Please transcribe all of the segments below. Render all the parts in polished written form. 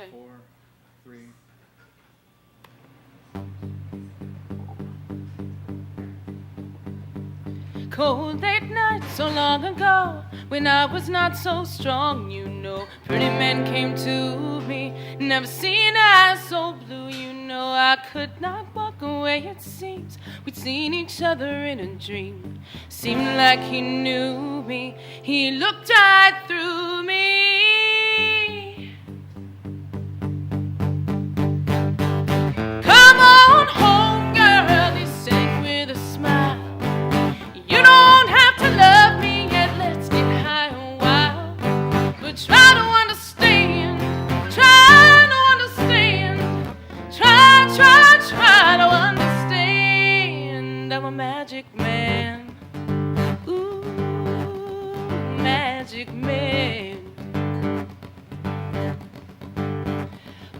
Okay. 4, 3. Cold late night so long ago, when I was not so strong, you know. Pretty men came to me, never seen eyes so blue, you know. I could not walk away, it seems. We'd seen each other in a dream. Seemed like he knew me, he looked right through me. Come on home, girl, he said with a smile. You don't have to love me yet, let's get high a while. But try to understand, try to understand, try to understand. I'm a magic man, ooh, magic man.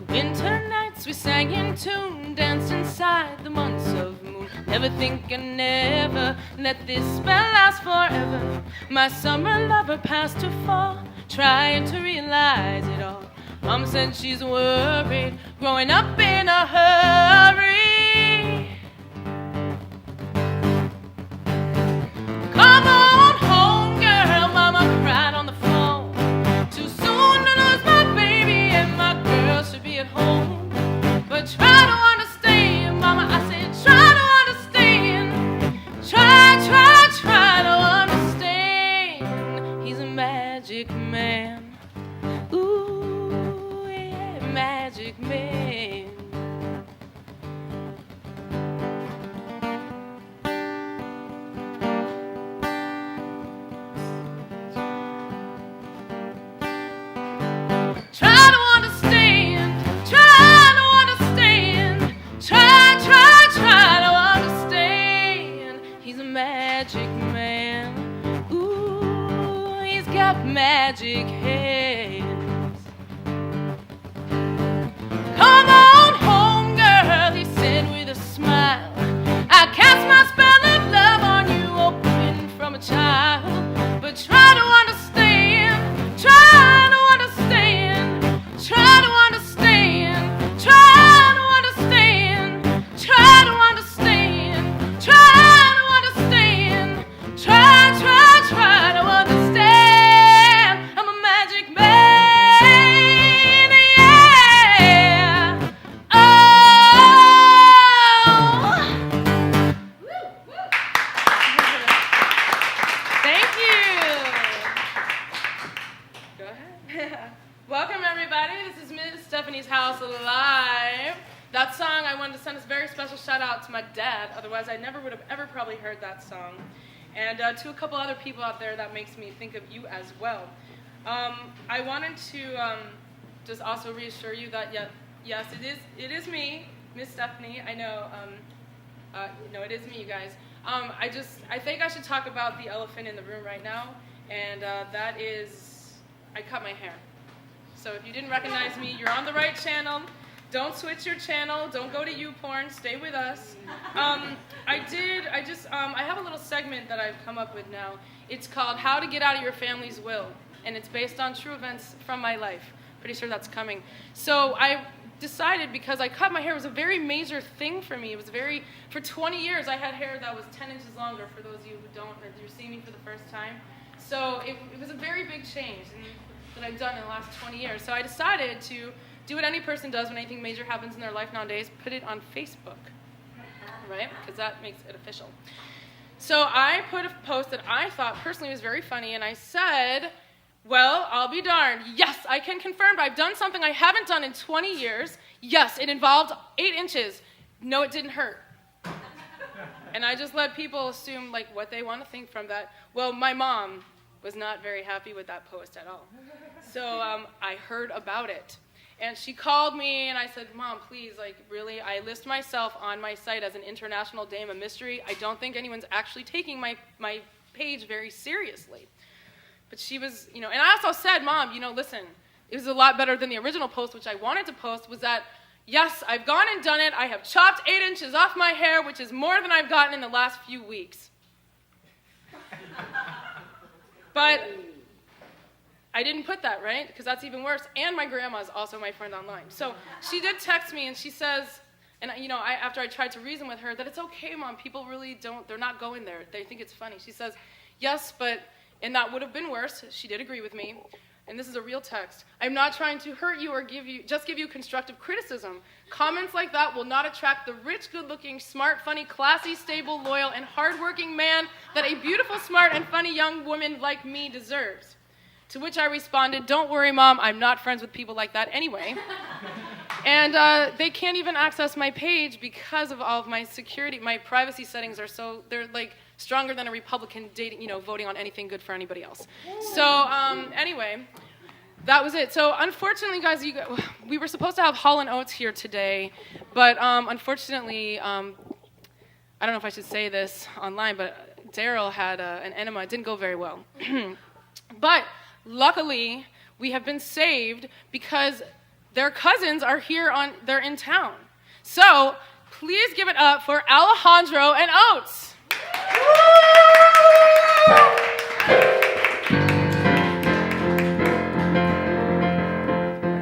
Winter nights we sang in tune, danced inside the months of moon. Never think and never let this spell last forever. My summer lover passed to fall, trying to realize it all. Mom said she's worried, growing up in a hurry. Come on home, girl, Mama cried on the phone. Too soon to lose my baby, and my girl should be at home. But try to understand, Mama, I said try to understand. Try to understand. He's a magic man. Ooh, yeah, magic man. Try to understand, try to understand, try to understand. He's a magic man. Ooh, he's got magic hands. Come on home, girl, he said with a smile. I cast my spell of love on you, open from a child. But try to understand, try to understand, try to understand, try to understand, try to understand, try to understand, try to understand. I'm a magic man, yeah. Oh. Thank you. Go ahead. Welcome, everybody. This is Miss Stefani's House Live. That song, I wanted to send a very special shout out to my dad. Otherwise, I never would have ever probably heard that song. And to a couple other people out there, that makes me think of you as well. I wanted to just also reassure you that yes, it is me, Miss Stefani. I know, it is me, you guys. I think I should talk about the elephant in the room right now, and that is, I cut my hair. So if you didn't recognize me, you're on the right channel. Don't switch your channel. Don't go to YouPorn. Stay with us. I have a little segment that I've come up with now. It's called How to Get Out of Your Family's Will, and it's based on true events from my life. Pretty sure that's coming. So I decided, because I cut my hair, it was a very major thing for me. It was for 20 years I had hair that was 10 inches longer, for those of you who don't, or you're seeing me for the first time. So it was a very big change that I've done in the last 20 years. So I decided to do what any person does when anything major happens in their life nowadays, put it on Facebook, right? Because that makes it official. So I put a post that I thought personally was very funny, and I said, well, I'll be darned. Yes, I can confirm I've done something I haven't done in 20 years. Yes, it involved 8 inches. No, it didn't hurt. And I just let people assume what they want to think from that. Well, my mom was not very happy with that post at all. So I heard about it. And she called me, and I said, Mom, please, really, I list myself on my site as an international dame of mystery. I don't think anyone's actually taking my page very seriously. But she was, and I also said, Mom, listen, it was a lot better than the original post, which I wanted to post, was that, yes, I've gone and done it. I have chopped 8 inches off my hair, which is more than I've gotten in the last few weeks. But I didn't put that, right? Because that's even worse. And my grandma is also my friend online. So she did text me, and she says, and after I tried to reason with her, that it's okay, Mom. People really they're not going there. They think it's funny. She says, yes, and that would have been worse. She did agree with me. And this is a real text. I'm not trying to hurt you or give you constructive criticism. Comments like that will not attract the rich, good-looking, smart, funny, classy, stable, loyal, and hardworking man that a beautiful, smart, and funny young woman like me deserves. To which I responded, don't worry, Mom, I'm not friends with people like that anyway. And they can't even access my page because of all of my security. My privacy settings are they're like stronger than a Republican voting on anything good for anybody else. So anyway, that was it. So unfortunately, guys, we were supposed to have Hall & Oates here today, but unfortunately, I don't know if I should say this online, but Daryl had an enema. It didn't go very well. But luckily, we have been saved because their cousins are they're in town. So please give it up for Alejandro and Oates.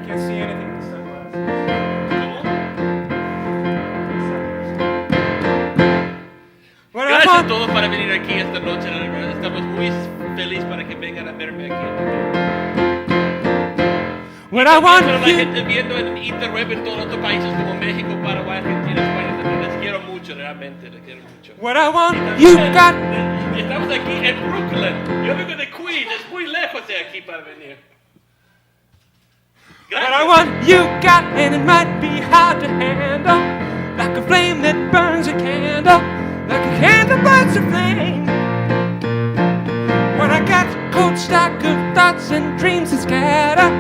Can't see anything with sunglasses. Gracias a todos para venir aquí esta noche. La verdad, estamos muy felices para que vengan a verme aquí. What I want la you. gente viendo en interweb en todos otros países como México, Paraguay, Argentina, España, también les quiero mucho, realmente les quiero mucho. What I want you got. Y estamos aquí en Brooklyn. Yo vengo de Queens, es muy lejos de aquí para venir. What I want you got, and it might be hard to handle, like a flame that burns a candle, like a candle burns a flame. When I got a cold stack of thoughts and dreams that scatter,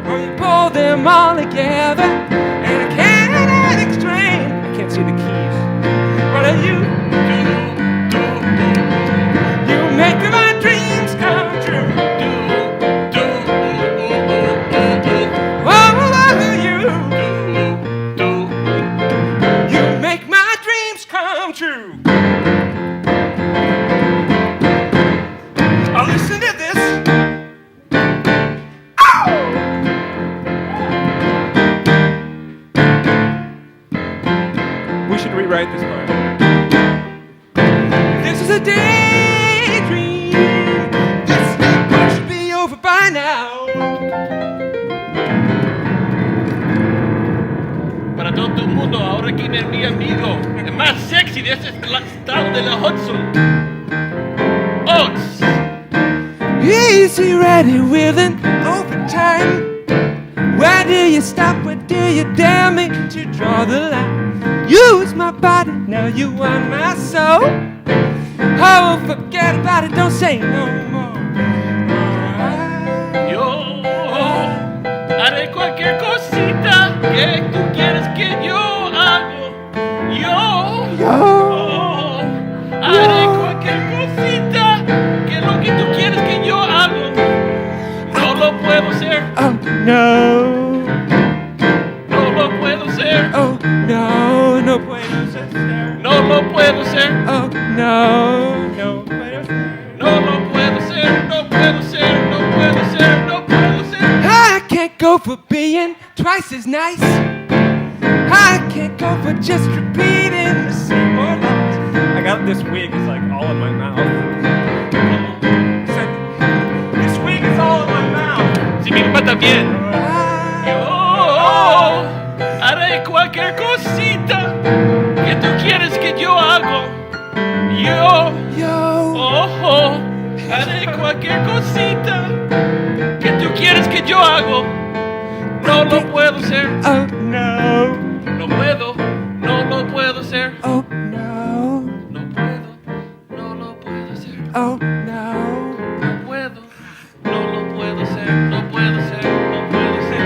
when you pull them all together, and I can't explain. I can't see the keys. What are you? You make my dreams come true. Oh, you make my dreams come true. Oh, listen to this. We should rewrite this part. This is a daydream. This part should be over by now. Para todo el mundo, ahora que mi amigo, el más sexy de este estado de la Hudson, Oates. Easy, ready, willing, overtime. Where do you stop? Where do you dare me to draw the line? Use my body, now you want my soul. Oh, forget about it, don't say no more. Yo haré cualquier cosita que tú quieres que yo hago. Haré cualquier cosita que lo que tú quieres que yo hago. No lo puedo ser. Oh, no. No lo puedo ser. Oh, no, no puedo ser. No lo puedo ser. Oh, no, no puedo ser. No lo puedo ser. No puedo ser. No puedo ser. No puedo ser. I can't go for being twice as nice. I can't go for just repeating the same old lines. I got this wig, it's like all in my mouth. This wig is all in my mouth. Si mi papá también. Yo haré cualquier cosita que tú quieres que yo hago. Haré cualquier cosita que tú quieres que yo hago. No lo puedo ser. Oh, no. No puedo. No lo puedo ser. Oh, no. No puedo. No lo puedo ser. Oh, no. No puedo. No lo puedo ser. No puedo ser. No puedo ser.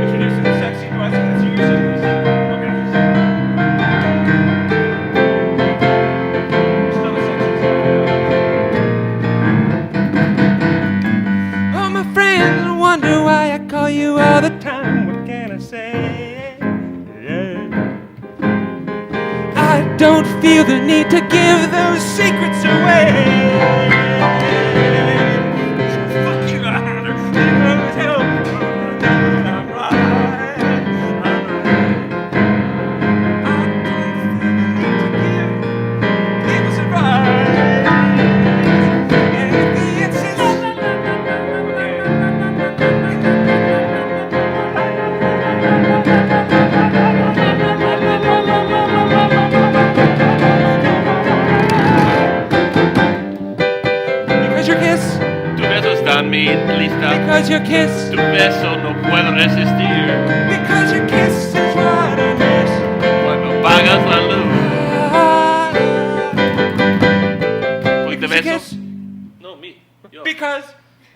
Introducing the sexy. Do I sing this? You sing this? Okay. Still the sexy. Oh, my friends wonder why I call you all the time. What can I say? Yeah. I don't feel the need to give those secrets away. Because your kiss, tu beso no puedo resistir. because your kiss is what I miss. Cuando apagas la luz. Porque te Because your beso. kiss, No, me. Yo. because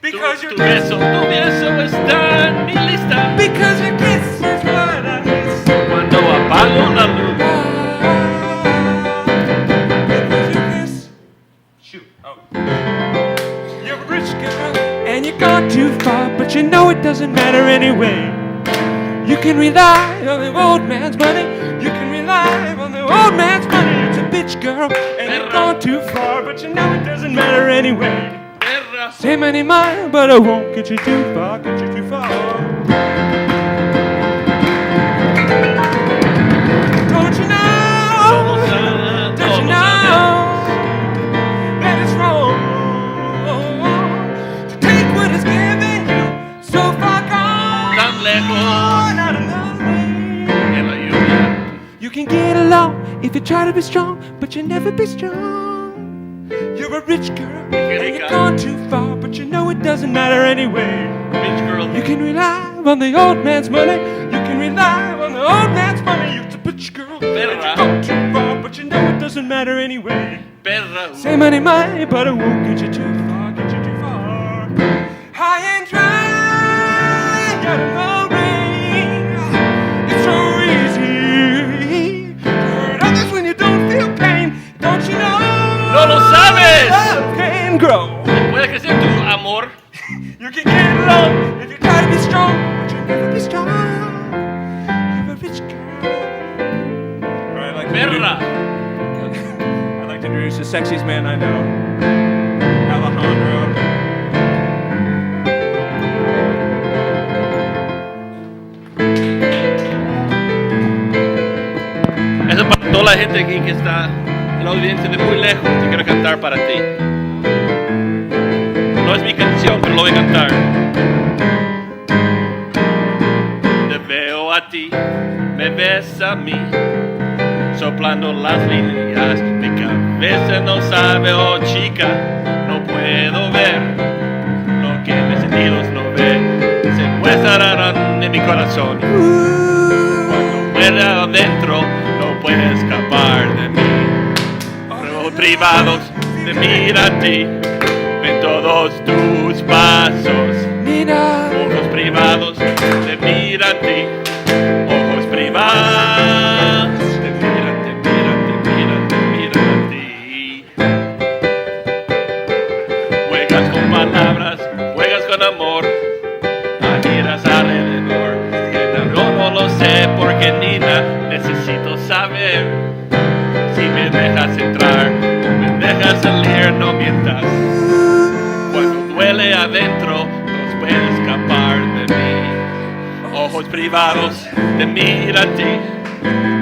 Tu your kiss, beso está en mi lista. because your kiss is what I miss. Cuando apago la luz. Because your kiss. Shoot. Oh. You're a rich girl and you've gone too far, but you know it doesn't matter anyway. You can rely on the old man's money. You can rely on the old man's money. It's a bitch girl and you've gone too far, but you know it doesn't matter anyway. Perra. Say many miles, but I won't get you too far. Get you too far. Don't you know? Don't you know that it's wrong to take what is given you so far gone? Tan lejos Not another way. en la lluvia. You can get along if you try to be strong, but you never be strong. You're a rich girl and you've gone too far, but you know it doesn't matter anyway. Bitch girl. You can rely on the old man's money. You can rely on the old man's money. You're a bitch girl and you've gone too far, but you know it doesn't matter anyway. Perra. Say money, money, but it won't get you too far. Get you too far. High and dry, got no rain. It's so easy to hurt others when you don't feel pain. Don't you know? No lo sabes. Love can grow. Puede crecer tu amor. You can get along if you try to be strong, but you'll never be strong. You're a rich girl. All right, Perra. I'd like to introduce the sexiest man I know, Alejandro. Eso es para toda la gente aquí que está en la audiencia de muy lejos. Te quiero cantar para ti. No es mi canción, pero lo voy a cantar. Te veo a ti, me ves a mí, soplando las líneas. Mi cabeza no sabe, oh chica, no puedo ver lo que mis sentidos no ven. Se muestrarán en mi corazón. Cuando muere adentro, no puede escapar de mí. Ojos privados te mira a ti, ven todos tus pasos. Nina, Ojos privados te miran a ti. Ojos privados te miran, te miran, te miran, te miran a ti. Juegas con palabras, juegas con amor, giras alrededor. Yo no lo sé porque Nina, necesito saber si me dejas entrar o me dejas salir, no mientas. Cuando duele adentro, no puedes escapar de mí. Ojos privados te miran a ti,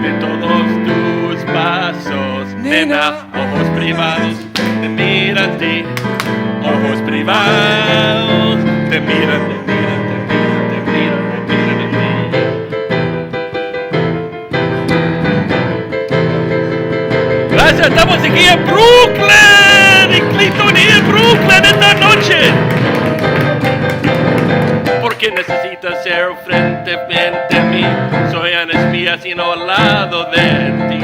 de todos tus pasos. Nena, ojos privados te miran a ti. Ojos privados te miran, te miran, te miran, te miran, te miran a ti. Gracias, estamos aquí en Brooklyn, en Clinton y en Brooklyn esta noche. Porque necesitas ser frente a mí. Soy un espía sino al lado de ti.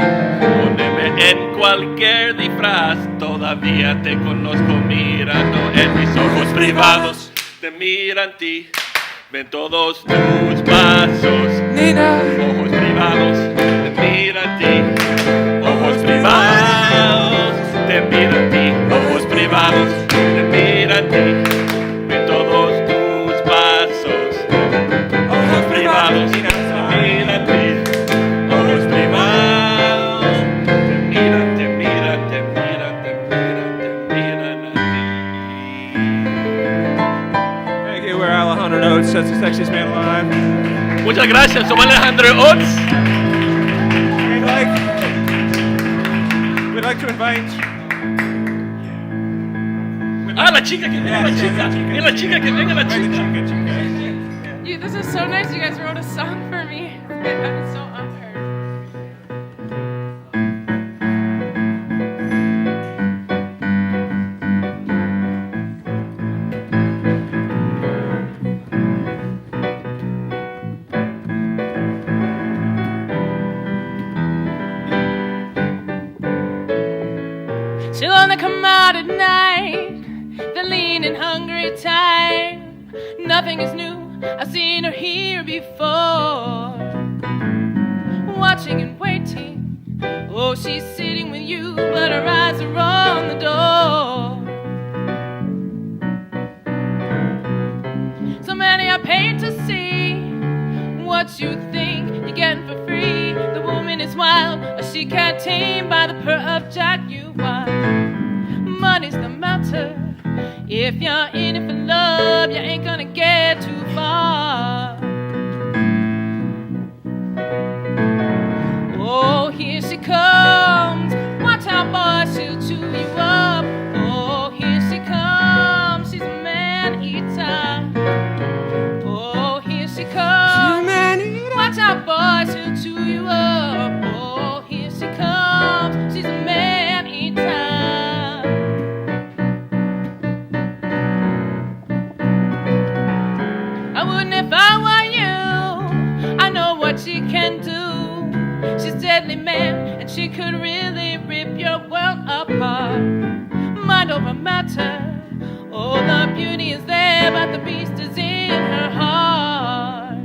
Póneme en cualquier disfraz. Todavía te conozco mirando en mis ojos privados. Te miran a ti. Ven todos tus pasos. Nina, Ojos privados te miran a ti. Ojos privados te miran a ti. Ojos privados te miran a ti. Ven todos tus pasos. Ojos privados te miran a ti. Ojos privados te miran, te miran, te miran, te miran, te miran a thank you. We're Alejandro Notes. That's the sexiest man alive. ti. Muchas gracias, soy Alejandro Ots. We'd like to invite. Ah, la chica que venga, la chica. Y la chica que venga, la chica. You, this is so nice. You guys wrote a song for me. I'm so honored. She'll only come out at night, the lean and hungry type. Nothing is new, I've seen her here before. Watching and waiting, oh, she's sitting with you, but her eyes are on the door. So many are paid to see what you think you're getting for free. The woman is wild, or she can't tame by the purr of Jack you are. Money's the matter. If you're in it for love, you ain't gonna get too far. Oh, here she comes. Watch out, boy, she'll chew you up. Oh, here she comes. She's a man-eater. Oh, here she comes. Watch out, boy, she'll chew you up. Oh, here she comes. She's a man-eater. I wouldn't if I were you. I know what she can do. She's deadly, man, and she could really rip your world apart. Mind over matter. Oh, the beauty is there, but the beast is in her heart.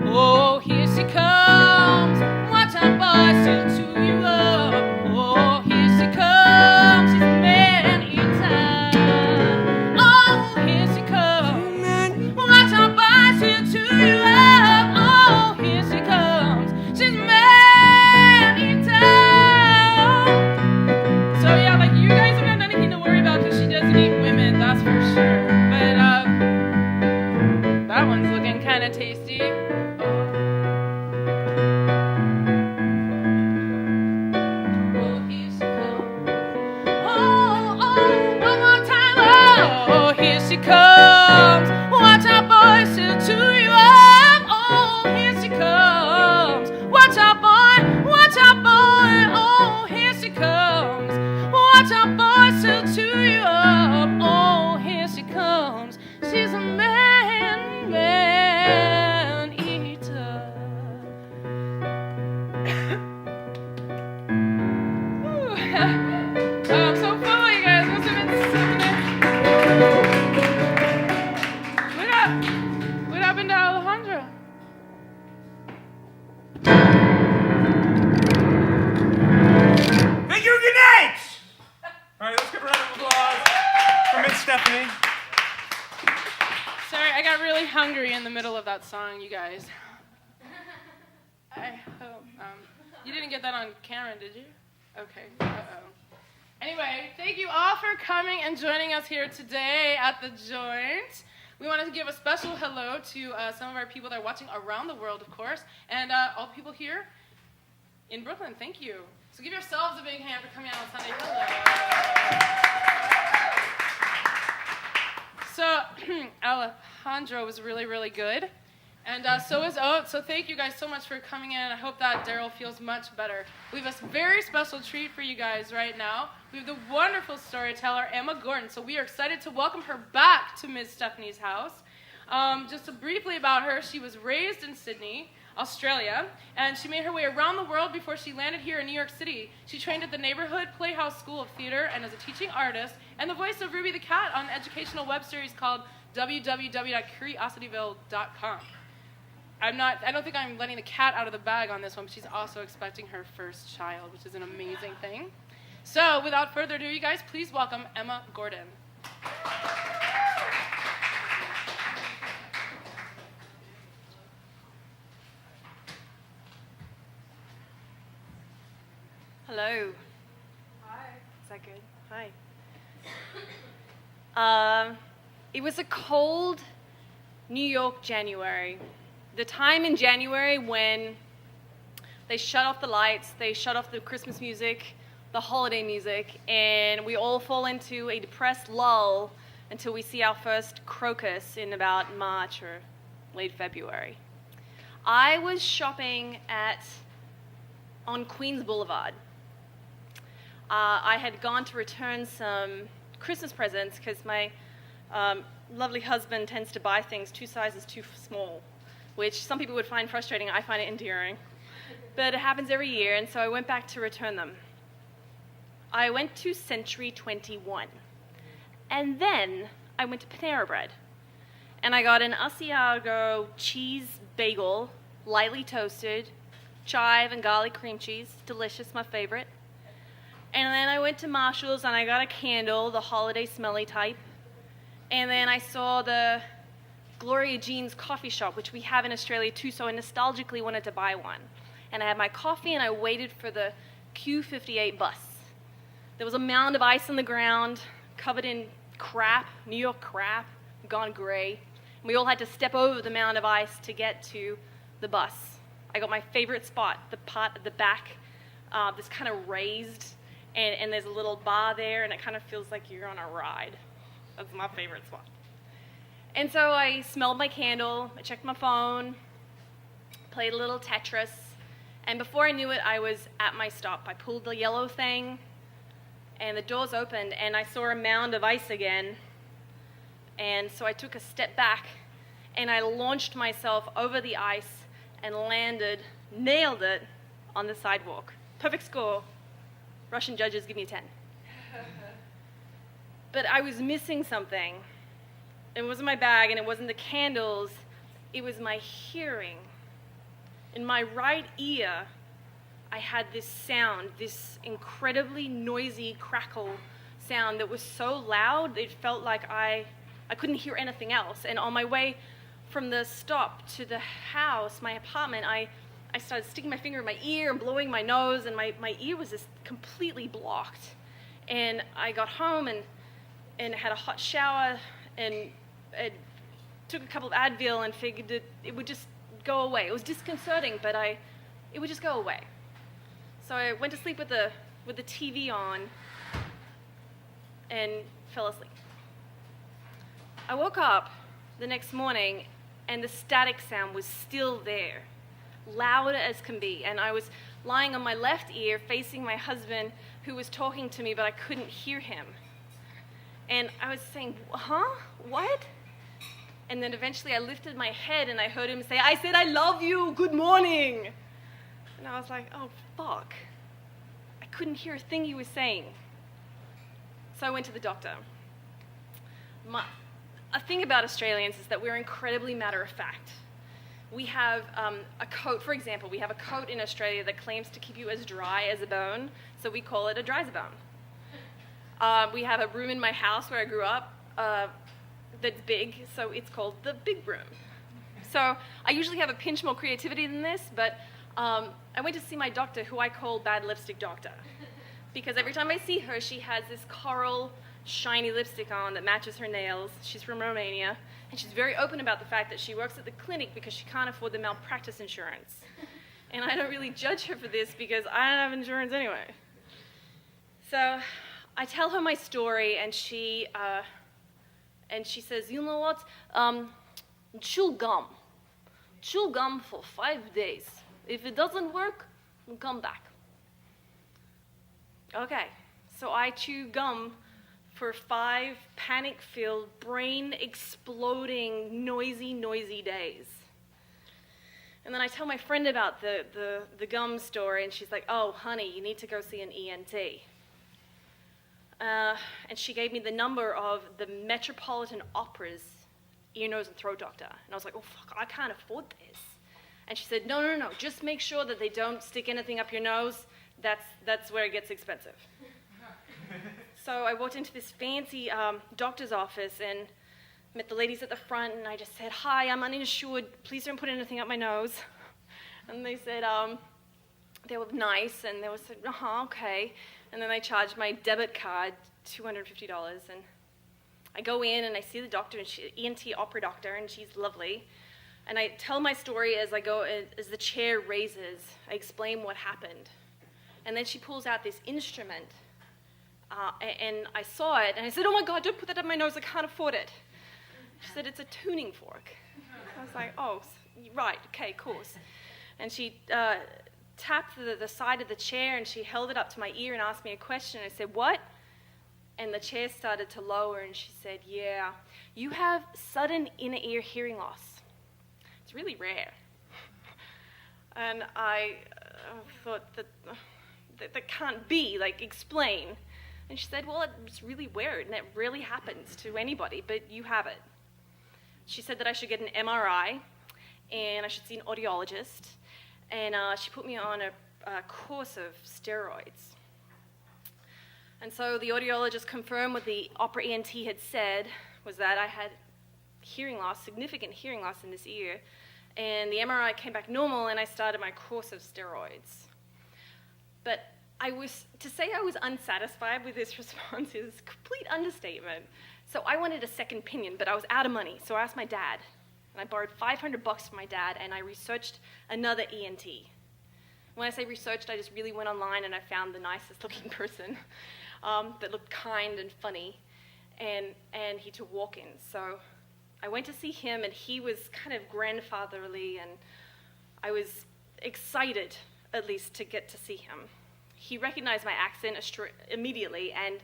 Oh, here she comes. Watch out, boy, she'll chew you up. Oh, here she comes. She's a man-eater. Oh, here she comes. Watch out, boy, she'll chew you up. Oh, here she comes. She's a man-eater. So yeah, like you guys haven't had anything to worry about because she doesn't eat women, that's for sure. But that one's looking kind of tasty. Oh, here she comes. Oh, one more time. Oh, here she comes. Watch out, boy, she'll chew you up. Oh, here she comes. Watch out, boy. Watch out, boy. Oh, here she comes. Watch out, boy, she'll chew you up. Oh, here she comes. She's a man-eater. Ooh. I'm so full, you guys. Must have been so nice. What happened to Alejandro? Thank you, good night! All right, let's give a round of applause for Miss Stefani. Sorry, I got really hungry in the middle of that song, you guys. I hope. You didn't get that on camera, did you? Okay. Uh-oh. Anyway, thank you all for coming and joining us here today at The Joint. We wanted to give a special hello to some of our people that are watching around the world, of course, and all the people here in Brooklyn. Thank you. So give yourselves a big hand for coming out on Sunday. Hello. So Alejandro was really, really good. And so is Oat. So thank you guys so much for coming in. I hope that Daryl feels much better. We have a very special treat for you guys right now. We have the wonderful storyteller, Emma Gordon. So we are excited to welcome her back to Ms. Stefani's house. Just briefly about her, she was raised in Sydney, Australia, and she made her way around the world before she landed here in New York City. She trained at the Neighborhood Playhouse School of Theater and is a teaching artist and the voice of Ruby the Cat on an educational web series called www.curiosityville.com. I don't think I'm letting the cat out of the bag on this one, but she's also expecting her first child, which is an amazing thing. So, without further ado, you guys, please welcome Emma Gordon. Hello. Hi. Is that good? Hi. It was a cold New York January. The time in January when they shut off the lights, they shut off the Christmas music, the holiday music, and we all fall into a depressed lull until we see our first crocus in about March or late February. I was shopping on Queens Boulevard. I had gone to return some Christmas presents because my lovely husband tends to buy things 2 sizes too small, which some people would find frustrating. I find it endearing. but it happens every year, and so I went back to return them. I went to Century 21, and then I went to Panera Bread, and I got an Asiago cheese bagel, lightly toasted, chive and garlic cream cheese, delicious, my favorite. And then I went to Marshall's and I got a candle, the holiday smelly type. And then I saw the Gloria Jean's coffee shop, which we have in Australia too, so I nostalgically wanted to buy one. And I had my coffee and I waited for the Q58 bus. There was a mound of ice on the ground, covered in crap, New York crap, gone gray. And we all had to step over the mound of ice to get to the bus. I got my favorite spot, the part at the back, that's kind of raised, and there's a little bar there, and it kind of feels like you're on a ride. That's my favorite spot. And so I smelled my candle, I checked my phone, played a little Tetris, and before I knew it, I was at my stop. I pulled the yellow thing, and the doors opened, and I saw a mound of ice again, and so I took a step back, and I launched myself over the ice and landed, nailed it, on the sidewalk. Perfect score. Russian judges give me 10. But I was missing something. It wasn't my bag, and it wasn't the candles. It was my hearing. In my right ear, I had this sound, this incredibly noisy crackle sound that was so loud, it felt like I couldn't hear anything else. And on my way from the stop to the house, my apartment, I started sticking my finger in my ear and blowing my nose, and my ear was just completely blocked. And I got home and had a hot shower and took a couple of Advil and figured it would just go away. It was disconcerting, but it would just go away. So I went to sleep with the TV on and fell asleep. I woke up the next morning and the static sound was still there, loud as can be. And I was lying on my left ear facing my husband, who was talking to me, but I couldn't hear him. And I was saying, huh? What? And then eventually I lifted my head and I heard him say, I said, I love you, good morning. And I was like, oh, fuck. I couldn't hear a thing he was saying. So I went to the doctor. A thing about Australians is that we're incredibly matter-of-fact. We have a coat, for example, we have a coat in Australia that claims to keep you as dry as a bone, so we call it a dry as a bone. We have a room in my house where I grew up that's big, so it's called the big room. So I usually have a pinch more creativity than this, but I went to see my doctor, who I call Bad Lipstick Doctor, because every time I see her, she has this coral, shiny lipstick on that matches her nails. She's from Romania, and she's very open about the fact that she works at the clinic because she can't afford the malpractice insurance. And I don't really judge her for this because I don't have insurance anyway. So I tell her my story, and she says, you know what, chew gum. Chew gum for 5 days. If it doesn't work, we'll come back. Okay, so I chew gum for 5 panic-filled, brain-exploding, noisy days. And then I tell my friend about the gum story, and she's like, oh, honey, you need to go see an ENT. And she gave me the number of the Metropolitan Opera's ear, nose, and throat doctor. And I was like, oh, fuck, I can't afford this. And she said, no, just make sure that they don't stick anything up your nose. That's where it gets expensive. So I walked into this fancy doctor's office and met the ladies at the front, and I just said, hi, I'm uninsured. Please don't put anything up my nose. And they said, they were nice, and they were said, okay. And then they charged my debit card $250, and I go in and I see the doctor, and ENT opera doctor, and she's lovely. And I tell my story as I go, as the chair raises. I explain what happened. And then she pulls out this instrument, and I saw it, and I said, oh my God, don't put that up my nose, I can't afford it. She said, it's a tuning fork. I was like, oh, right, okay, of course. And she tapped the side of the chair, and she held it up to my ear and asked me a question. I said, what? And the chair started to lower, and she said, yeah, you have sudden inner ear hearing loss. It's really rare. And I thought that can't be, like, explain. And she said, well, it's really weird, and it rarely happens to anybody, but you have it. She said that I should get an MRI, and I should see an audiologist, and she put me on a course of steroids. And so the audiologist confirmed what the opera ENT had said, was that I had hearing loss, significant hearing loss in this ear, and the MRI came back normal, and I started my course of steroids. But to say I was unsatisfied with this response is a complete understatement. So I wanted a second opinion, but I was out of money, so I asked my dad, and I borrowed $500 from my dad, and I researched another ENT. When I say researched, I just really went online and I found the nicest looking person that looked kind and funny, and he took walk-ins. So I went to see him, and he was kind of grandfatherly, and I was excited, at least, to get to see him. He recognized my accent immediately and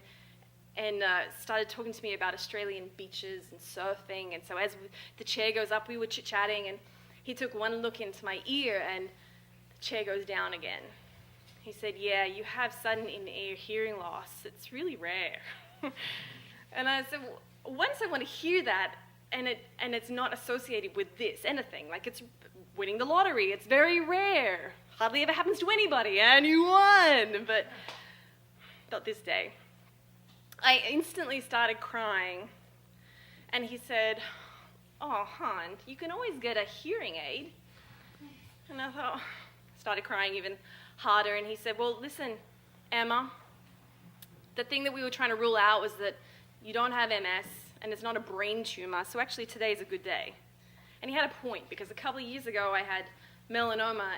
started talking to me about Australian beaches and surfing. And so as the chair goes up, we were chit-chatting, and he took one look into my ear, and the chair goes down again. He said, yeah, you have sudden in-ear hearing loss. It's really rare. And I said, well, once I want to hear that, and it's not associated with this, anything, like it's winning the lottery. It's very rare. Hardly ever happens to anybody, and you won. But not this day. I instantly started crying, and he said, oh, hon, you can always get a hearing aid. And I thought, started crying even harder, and he said, well, listen, Emma, the thing that we were trying to rule out was that you don't have MS, and it's not a brain tumor, so actually today is a good day. And he had a point, because a couple of years ago I had melanoma,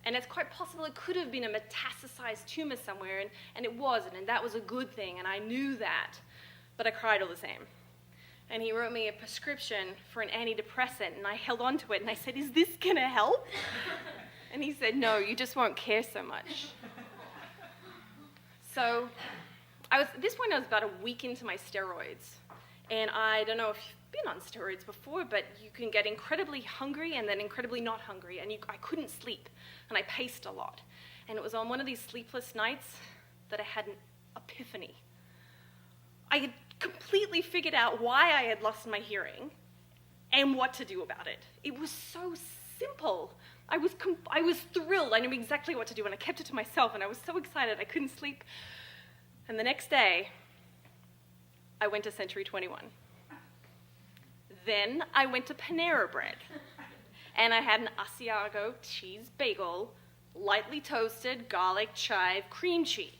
and it's quite possible it could have been a metastasized tumor somewhere, and it wasn't, and that was a good thing, and I knew that, but I cried all the same. And he wrote me a prescription for an antidepressant, and I held on to it, and I said, is this gonna help? And he said, no, you just won't care so much. So at this point I was about a week into my steroids, and I don't know if you've been on steroids before, but you can get incredibly hungry and then incredibly not hungry, and I couldn't sleep, and I paced a lot. And it was on one of these sleepless nights that I had an epiphany. I had completely figured out why I had lost my hearing and what to do about it. It was so simple. I was thrilled. I knew exactly what to do, and I kept it to myself, and I was so excited I couldn't sleep. And the next day, I went to Century 21. Then I went to Panera Bread, and I had an Asiago cheese bagel, lightly toasted, garlic, chive, cream cheese.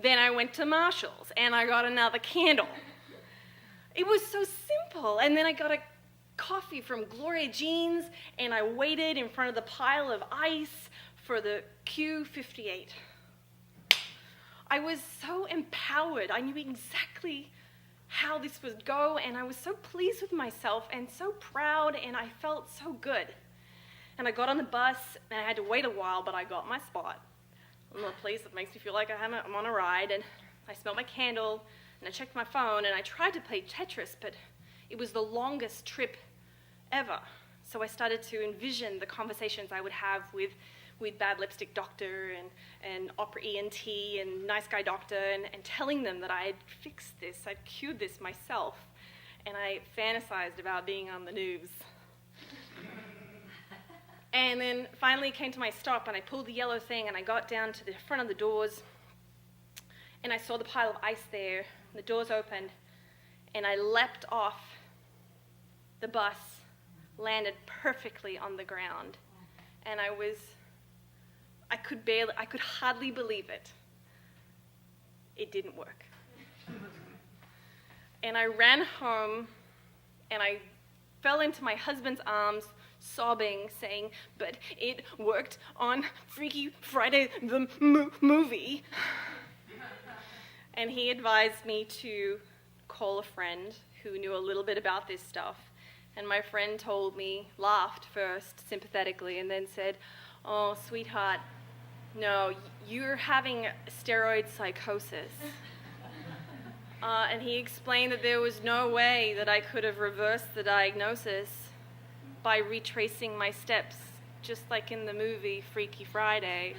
Then I went to Marshall's, and I got another candle. It was so simple. And then I got a coffee from Gloria Jean's, and I waited in front of the pile of ice for the Q58. I was so empowered. I knew exactly how this would go, and I was so pleased with myself and so proud, and I felt so good. And I got on the bus, and I had to wait a while, but I got my spot. I'm in a place that makes me feel like I'm on a ride, and I smelled my candle, and I checked my phone, and I tried to play Tetris, but it was the longest trip ever. So I started to envision the conversations I would have with Bad Lipstick Doctor and Opera ENT and Nice Guy Doctor, and telling them that I had fixed this, I'd cured this myself, and I fantasized about being on the news. And then finally came to my stop, and I pulled the yellow thing, and I got down to the front of the doors, and I saw the pile of ice there, and the doors opened, and I leapt off the bus, landed perfectly on the ground, and I could hardly believe it. It didn't work. And I ran home, and I fell into my husband's arms, sobbing, saying, but it worked on Freaky Friday the movie. And he advised me to call a friend who knew a little bit about this stuff. And my friend told me, laughed first, sympathetically, and then said, oh, sweetheart, no, you're having steroid psychosis. And he explained that there was no way that I could have reversed the diagnosis by retracing my steps just like in the movie Freaky Friday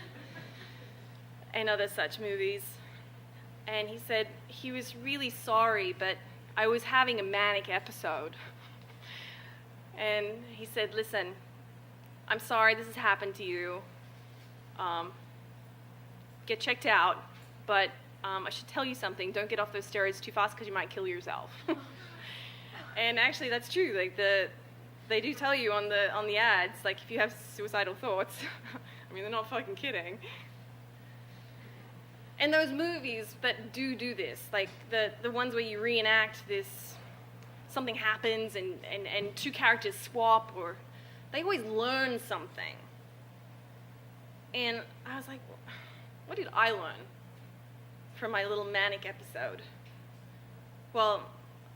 and other such movies. And he said he was really sorry, but I was having a manic episode. And he said, listen, I'm sorry this has happened to you. Get checked out, but I should tell you something. Don't get off those steroids too fast because you might kill yourself. And actually, that's true. Like they do tell you on the ads, like if you have suicidal thoughts. I mean, they're not fucking kidding. And those movies that do this, like the ones where you reenact this, something happens and two characters swap, or they always learn something. And I was like, what did I learn from my little manic episode? Well,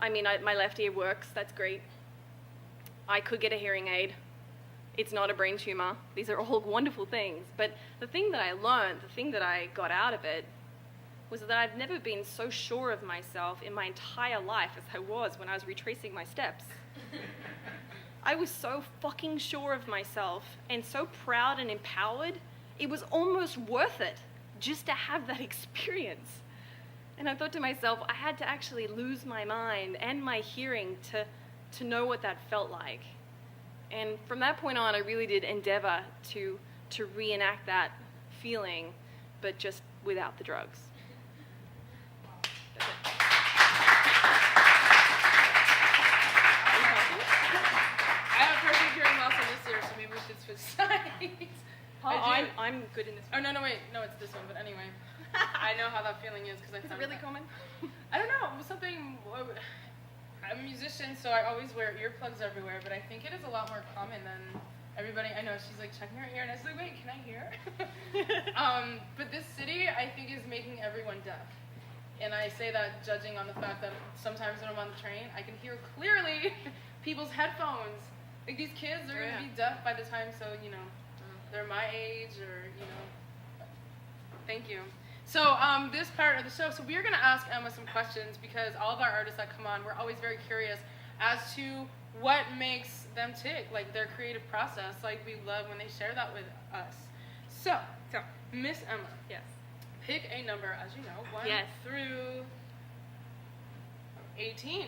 I mean, my left ear works, that's great. I could get a hearing aid. It's not a brain tumor. These are all wonderful things. But the thing that I learned, the thing that I got out of it, was that I've never been so sure of myself in my entire life as I was when I was retracing my steps. I was so fucking sure of myself and so proud and empowered, it was almost worth it just to have that experience. And I thought to myself, I had to actually lose my mind and my hearing to know what that felt like. And from that point on, I really did endeavor to reenact that feeling, but just without the drugs. That's it. I have perfect hearing loss on this ear, so maybe we should switch sides. I'm good in this Oh, no, wait. No, it's this one, but anyway. I know how that feeling is because I Is it found really that. common? I don't know. It was something. I'm a musician, so I always wear earplugs everywhere, but I think it is a lot more common than everybody. I know she's like checking her ear, and I was like, wait, can I hear? But this city, I think, is making everyone deaf. And I say that judging on the fact that sometimes when I'm on the train, I can hear clearly people's headphones. Like these kids, they're going to be deaf by the time, so, they're my age or, Thank you. So this part of the show, so we're going to ask Emma some questions because all of our artists that come on, we're always very curious as to what makes them tick, like their creative process. Like we love when they share that with us. So Miss Emma. Yes. Pick a number, as you know, 1 Yes. through 18.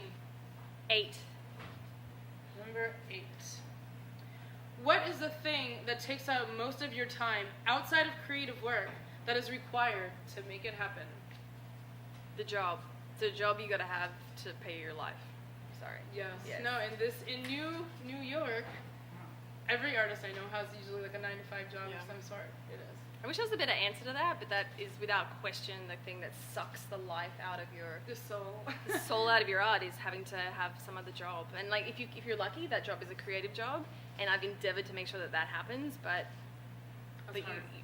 8. Number 8. What is the thing that takes out most of your time outside of creative work that is required to make it happen? The job. It's a job you gotta have to pay your life. Sorry. Yes. Yes. No, in New York, every artist I know has usually like a 9-to-5 job of some sort. It is. I wish there was a better answer to that, but that is without question the thing that sucks the life out of your The soul. the soul out of your art is having to have some other job. And like if you're lucky, that job is a creative job, and I've endeavored to make sure that happens. But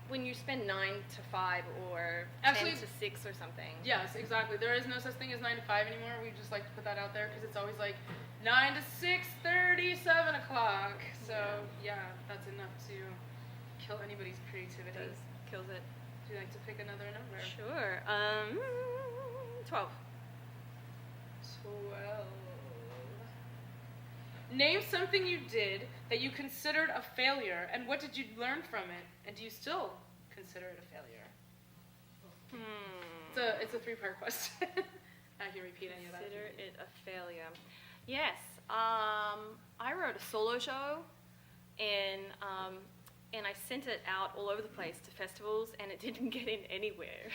when you spend 9 to 5 or Actually, 10 to 6 or something. Yes, exactly. There is no such thing as 9 to 5 anymore. We just like to put that out there because it's always like 9 to 6:30, 7 o'clock. So yeah, that's enough to kill anybody's creativity. It does. Kills it. Would you like to pick another number? Sure. 12. 12. Name something you did that you considered a failure, and what did you learn from it? And do you still consider it a failure? It's a 3-part question. I can repeat any of that. Consider it a failure. Yes. I wrote a solo show, and I sent it out all over the place to festivals, and it didn't get in anywhere,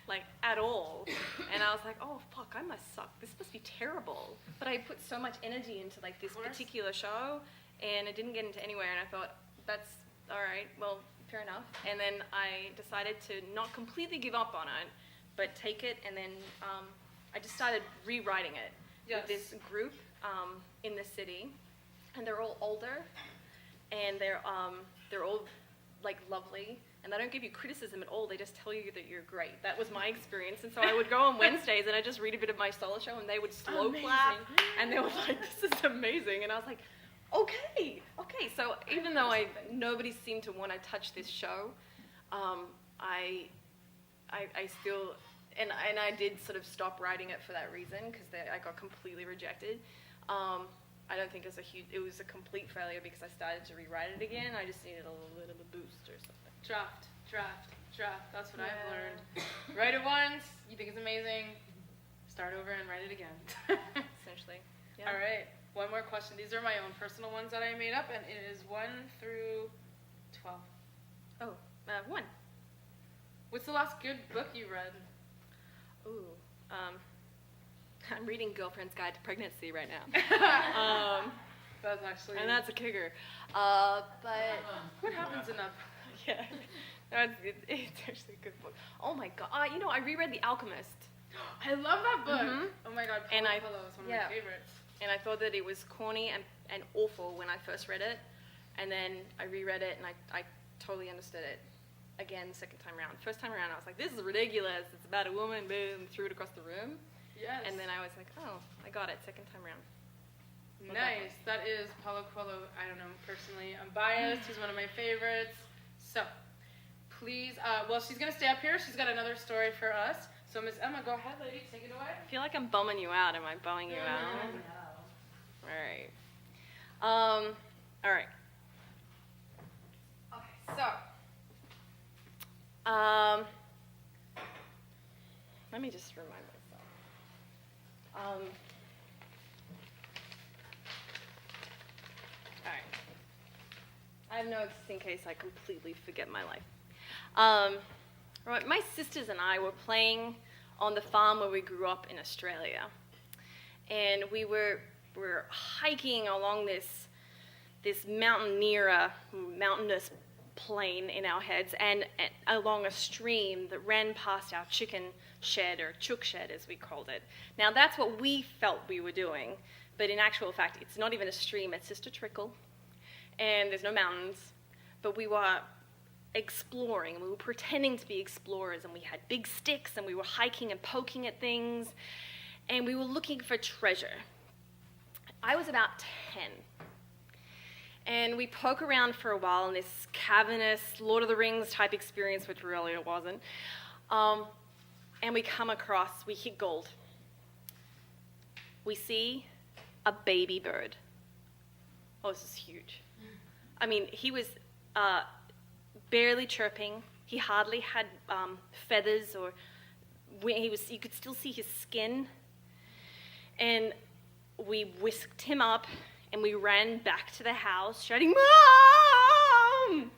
like at all. And I was like, oh fuck, I must suck. This must be terrible. But I put so much energy into like this particular show, and it didn't get into anywhere. And I thought, that's all right. Well, fair enough. And then I decided to not completely give up on it, but take it, and then I just started rewriting it with this group in the city, and they're all older, and they're all like lovely, and they don't give you criticism at all. They just tell you that you're great. That was my experience. And so I would go on Wednesdays and I'd just read a bit of my solo show, and they would slow clap, and they were like, "This is amazing." And I was like, okay. So even though nobody seemed to want to touch this show, I still, and I did sort of stop writing it for that reason, because I got completely rejected. I don't think it was a complete failure because I started to rewrite it again. I just needed a little bit of a boost or something. Draft. That's what I've learned. Write it once, you think it's amazing, start over and write it again. Essentially. Yeah. All right, one more question. These are my own personal ones that I made up, and it is 1 through 12. Oh, 1. What's the last good book you read? Ooh, I'm reading Girlfriend's Guide to Pregnancy right now. That's actually... And that's a kicker. But... What happens in that? Yeah, it's actually a good book. Oh my god, I reread The Alchemist. I love that book. Mhm. Oh my god, And Paulo Coelho is one of my favorites. And I thought that it was corny and awful when I first read it. And then I reread it and I totally understood it again second time around. First time around I was like, this is ridiculous. It's about a woman, boom, threw it across the room. Yes. And then I was like, oh, I got it second time around. Nice. That is Paulo Coelho. I don't know, personally. I'm biased. He's one of my favorites. So, please, well, she's going to stay up here. She's got another story for us. So, Miss Emma, go ahead, lady. Take it away. I feel like I'm bumming you out. Am I bumming you out? No. All right. All right. Okay, so. Let me just remind myself. All right. I have notes in case I completely forget my life. Right, my sisters and I were playing on the farm where we grew up in Australia. And we were hiking along this mountainous plain in our heads and along a stream that ran past our chicken shed, or chook shed as we called it. Now that's what we felt we were doing, but in actual fact it's not even a stream, it's just a trickle. And there's no mountains, but we were exploring, we were pretending to be explorers, and we had big sticks and we were hiking and poking at things, and we were looking for treasure. I was about 10. And we poke around for a while in this cavernous Lord of the Rings type experience, which really it wasn't. And we hit gold. We see a baby bird. Oh, this is huge. I mean, he was barely chirping. He hardly had feathers, or you could still see his skin. And we whisked him up and we ran back to the house shouting, "Mom!"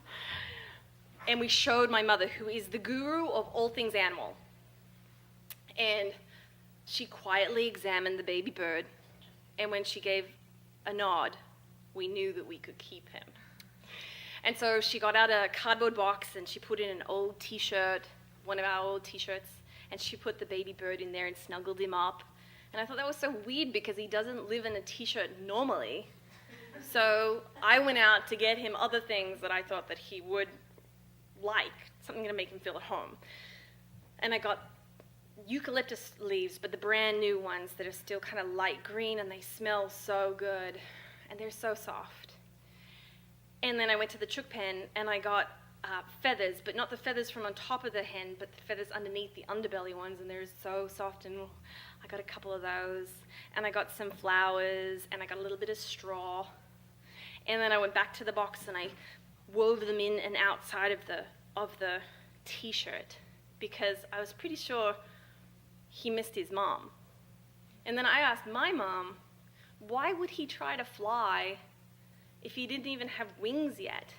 And we showed my mother, who is the guru of all things animal. And she quietly examined the baby bird, and when she gave a nod, we knew that we could keep him. And so she got out a cardboard box and she put in an old t-shirt, one of our old t-shirts, and she put the baby bird in there and snuggled him up. And I thought that was so weird because he doesn't live in a t-shirt normally. So I went out to get him other things that I thought that he would like, something to make him feel at home. And I got eucalyptus leaves, but the brand new ones that are still kind of light green, and they smell so good, and they're so soft. And then I went to the chook pen and I got feathers, but not the feathers from on top of the hen, but the feathers underneath, the underbelly ones, and they're so soft, and I got a couple of those. And I got some flowers, and I got a little bit of straw. And then I went back to the box and I wove them in and outside of the t-shirt, because I was pretty sure he missed his mom. And then I asked my mom, why would he try to fly if he didn't even have wings yet?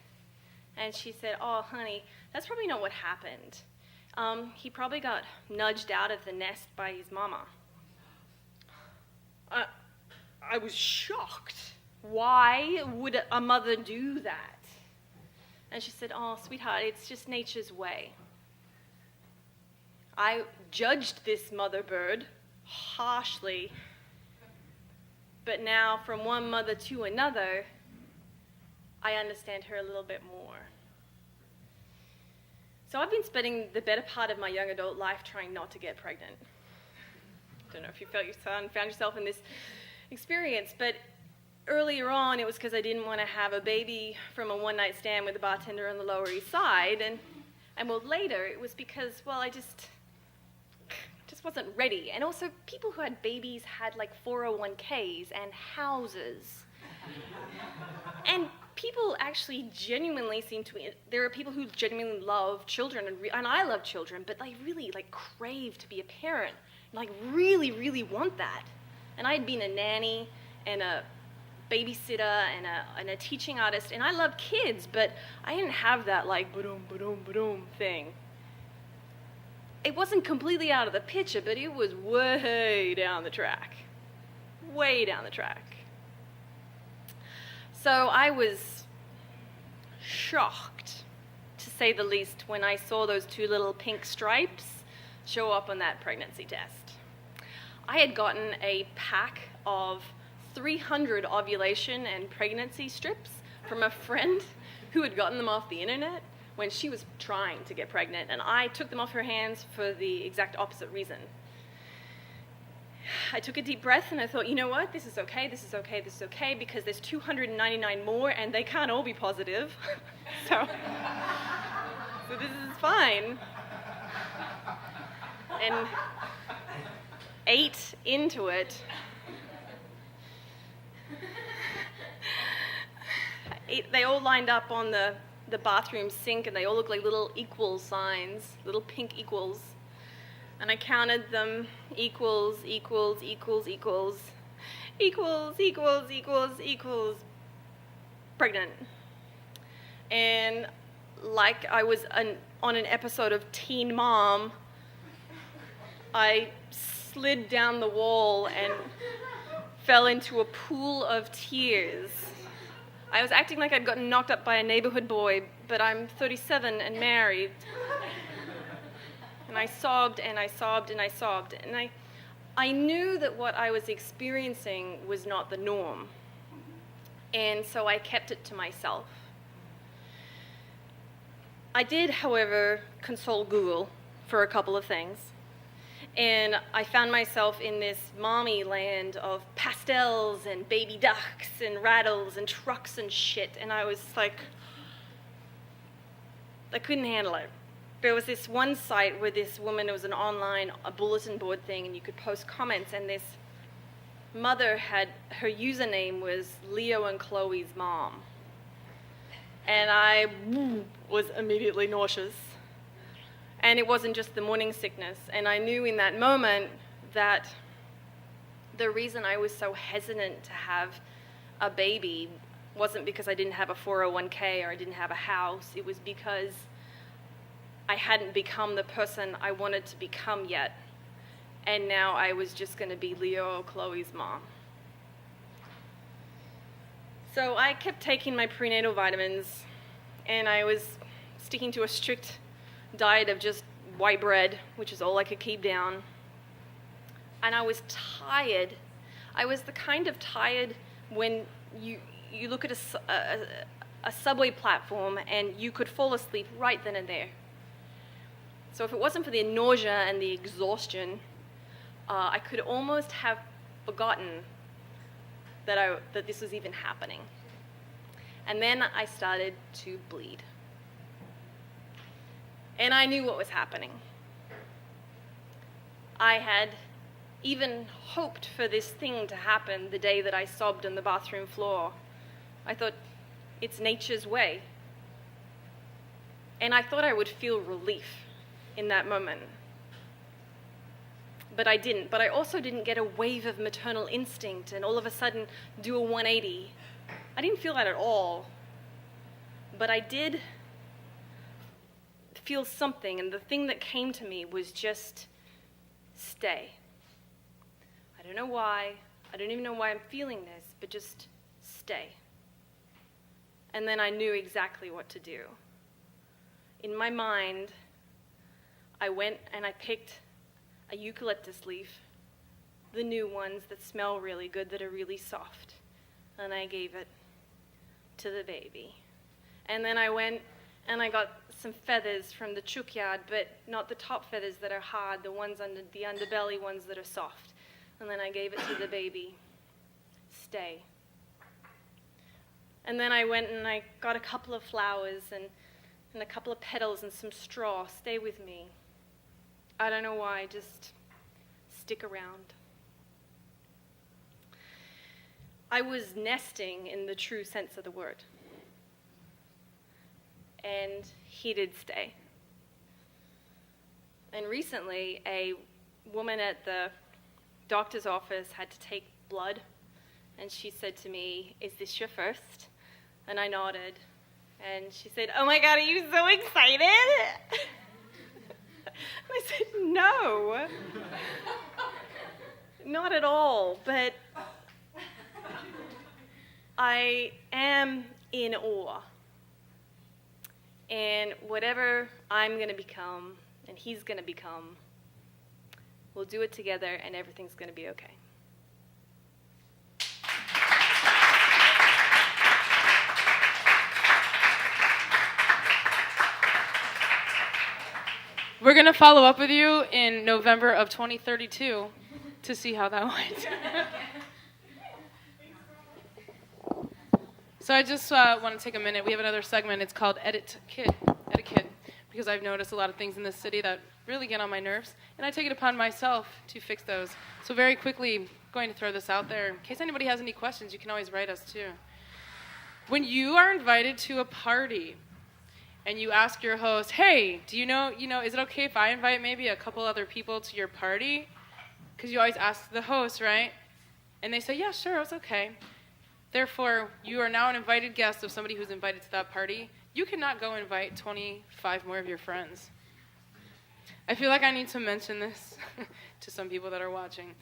And she said, oh, honey, that's probably not what happened. He probably got nudged out of the nest by his mama. I was shocked. Why would a mother do that? And she said, oh, sweetheart, it's just nature's way. I judged this mother bird harshly, but now from one mother to another, I understand her a little bit more. So I've been spending the better part of my young adult life trying not to get pregnant. I don't know if you found yourself in this experience, but earlier on it was because I didn't want to have a baby from a one-night stand with a bartender on the Lower East Side, and well, later it was because, well, I just just wasn't ready. And also, people who had babies had like 401ks and houses. And people actually genuinely seem to, there are people who genuinely love children, and I love children, but they really like crave to be a parent, like really, really want that. And I had been a nanny and a babysitter and a teaching artist, and I love kids, but I didn't have that like ba-dum, ba-dum, ba-dum thing. It wasn't completely out of the picture, but it was way down the track. Way down the track. So I was shocked, to say the least, when I saw those 2 little pink stripes show up on that pregnancy test. I had gotten a pack of 300 ovulation and pregnancy strips from a friend who had gotten them off the internet when she was trying to get pregnant, and I took them off her hands for the exact opposite reason. I took a deep breath and I thought, you know what, this is okay, this is okay, this is okay, because there's 299 more and they can't all be positive. so this is fine. And 8 into it, they all lined up on the bathroom sink, and they all look like little equal signs, little pink equals. And I counted them, equals, equals, equals, equals, equals, equals, equals, equals, pregnant. And like I was on an episode of Teen Mom, I slid down the wall and fell into a pool of tears. I was acting like I'd gotten knocked up by a neighborhood boy, but I'm 37 and married. And I sobbed and I sobbed and I sobbed. And I knew that what I was experiencing was not the norm. And so I kept it to myself. I did, however, consult Google for a couple of things. And I found myself in this mommy land of pastels and baby ducks and rattles and trucks and shit. And I was like, I couldn't handle it. There was this one site where this woman, it was a bulletin board thing, and you could post comments, and this mother her username was Leo and Chloe's mom. And I was immediately nauseous. And it wasn't just the morning sickness. And I knew in that moment that the reason I was so hesitant to have a baby wasn't because I didn't have a 401k or I didn't have a house. It was because I hadn't become the person I wanted to become yet. And now I was just going to be Leo or Chloe's mom. So I kept taking my prenatal vitamins, and I was sticking to a strict diet of just white bread, which is all I could keep down. And I was tired. I was the kind of tired when you look at a subway platform and you could fall asleep right then and there. So if it wasn't for the nausea and the exhaustion, I could almost have forgotten that this was even happening. And then I started to bleed. And I knew what was happening. I had even hoped for this thing to happen the day that I sobbed on the bathroom floor. I thought, it's nature's way. And I thought I would feel relief in that moment. But I didn't. But I also didn't get a wave of maternal instinct and all of a sudden do a 180. I didn't feel that at all. But I did feel something, and the thing that came to me was just stay. I don't know why. I don't even know why I'm feeling this, but just stay. And then I knew exactly what to do. In my mind, I went and I picked a eucalyptus leaf, the new ones that smell really good, that are really soft, and I gave it to the baby. And then I went and I got some feathers from the chook yard, but not the top feathers that are hard, the ones under the underbelly ones that are soft. And then I gave it to the baby. Stay. And then I went and I got a couple of flowers and a couple of petals and some straw. Stay with me. I don't know why, just stick around. I was nesting in the true sense of the word. And he did stay. And recently, a woman at the doctor's office had to take blood, and she said to me, "Is this your first?" And I nodded, and she said, "Oh my God, are you so excited?" And I said, "No, not at all, but I am in awe. And whatever I'm going to become and he's going to become, we'll do it together and everything's going to be okay." We're going to follow up with you in November of 2032 to see how that went. So I just want to take a minute. We have another segment. It's called Etiquette, because I've noticed a lot of things in this city that really get on my nerves, and I take it upon myself to fix those. So very quickly, going to throw this out there. In case anybody has any questions, you can always write us too. When you are invited to a party, and you ask your host, "Hey, do you know, is it okay if I invite maybe a couple other people to your party?" Because you always ask the host, right? And they say, "Yeah, sure, it's okay." Therefore, you are now an invited guest of somebody who's invited to that party. You cannot go invite 25 more of your friends. I feel like I need to mention this to some people that are watching,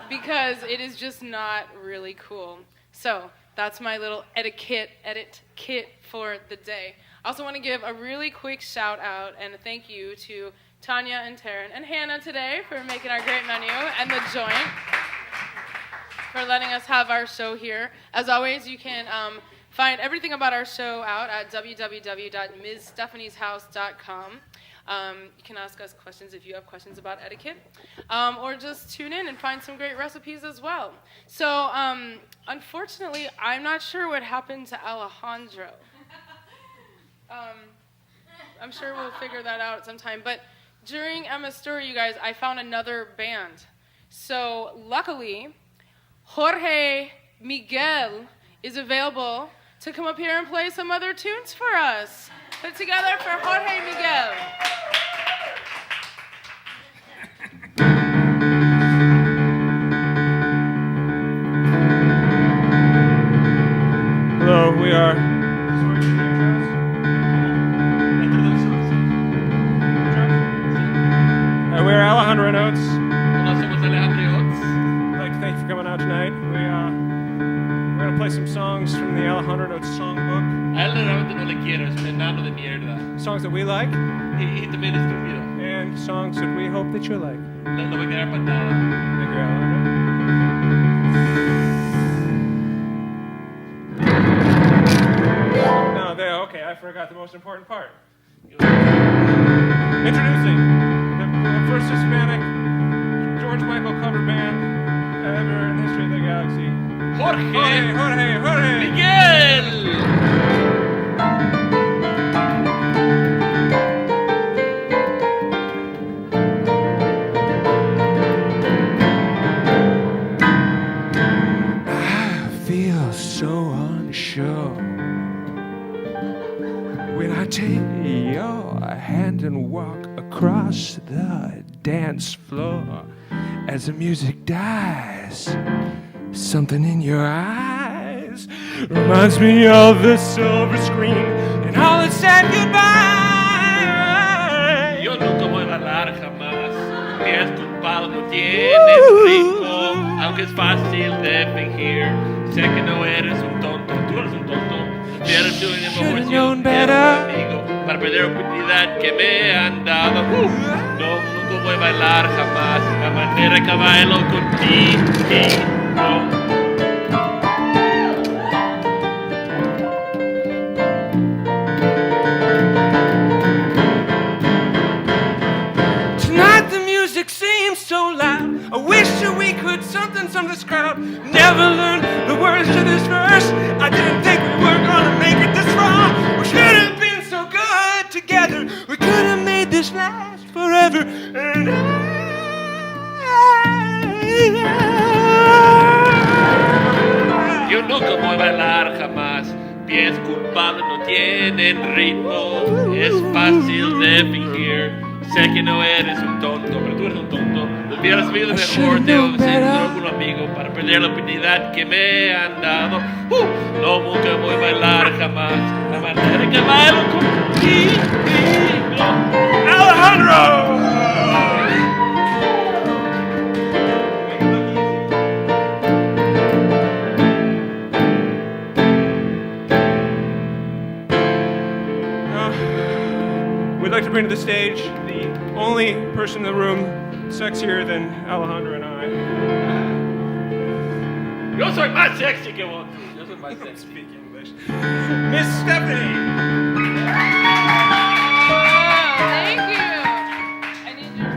because it is just not really cool. So that's my little etiquette for the day. I also want to give a really quick shout out and a thank you to Tanya and Taryn and Hannah today for making our great menu, and the Joint for letting us have our show here. As always, you can find everything about our show out at www.msstefanishouse.com. You can ask us questions if you have questions about etiquette, or just tune in and find some great recipes as well. So, unfortunately, I'm not sure what happened to Alejandro. I'm sure we'll figure that out sometime. But during Emma's story, you guys, I found another band. So, luckily, Jorge Miguel is available to come up here and play some other tunes for us. Put it together for Jorge Miguel. Hello, we are. We're Alejandro Notes. Hola, somos Alejandro Oates. I'd like to thank you for coming out tonight. We're going to play some songs from the Alejandro Notes songbook. A él realmente no le quiero, es un enano de mierda. Songs that we like, Y también estúpido. and songs that we hope that you like. Lo voy a quedar patada. Thank you, Alejandro. No, okay, I forgot the most important part. Introducing the first Hispanic George Michael cover band ever in the history of the galaxy. Jorge Miguel! I feel so unsure when I take your hand and walk across the dance floor. As the music dies, something in your eyes reminds me of the silver screen and all that said goodbye. Yo nunca voy a bailar jamás. Tienes culpado, no tienes ritmo. Aunque es fácil de fingir. Sé que no eres un tonto, tú eres un tonto. Should've known better. Amigo, para perder la oportunidad que me han dado. No, nunca voy a bailar jamás. La manera que bailo contigo. Tonight the music seems so loud. I wish that we could something this crowd. Never learned the words to this verse. I didn't think we were gonna make it this far. We should have been so good together. We could have made this last forever. And I Yo nunca voy a bailar jamás. Pies culpables no tienen ritmo. Es fácil de fingir. Sé que no eres un tonto, pero tú eres un tonto. Hubieras sabido mejor de un algún amigo para perder la oportunidad que me han dado. No, nunca voy a bailar jamás. La manera que bailo contigo. Alejandro! We'd like to bring to the stage the only person in the room sexier than Alejandro and I. Yo soy más sexy que vos. Yo soy más sexy. Speak English. Miss Stefani! Thank you. I need your.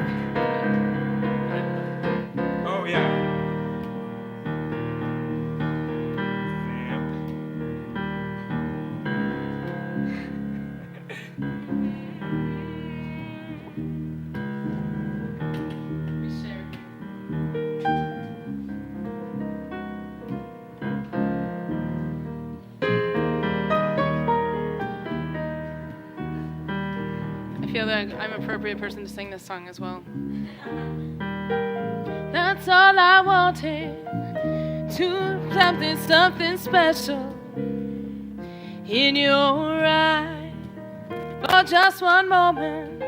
Oh, yeah. We share. I feel like I'm an appropriate person to sing this song as well. That's all I wanted, to something special in your eyes, for just one moment,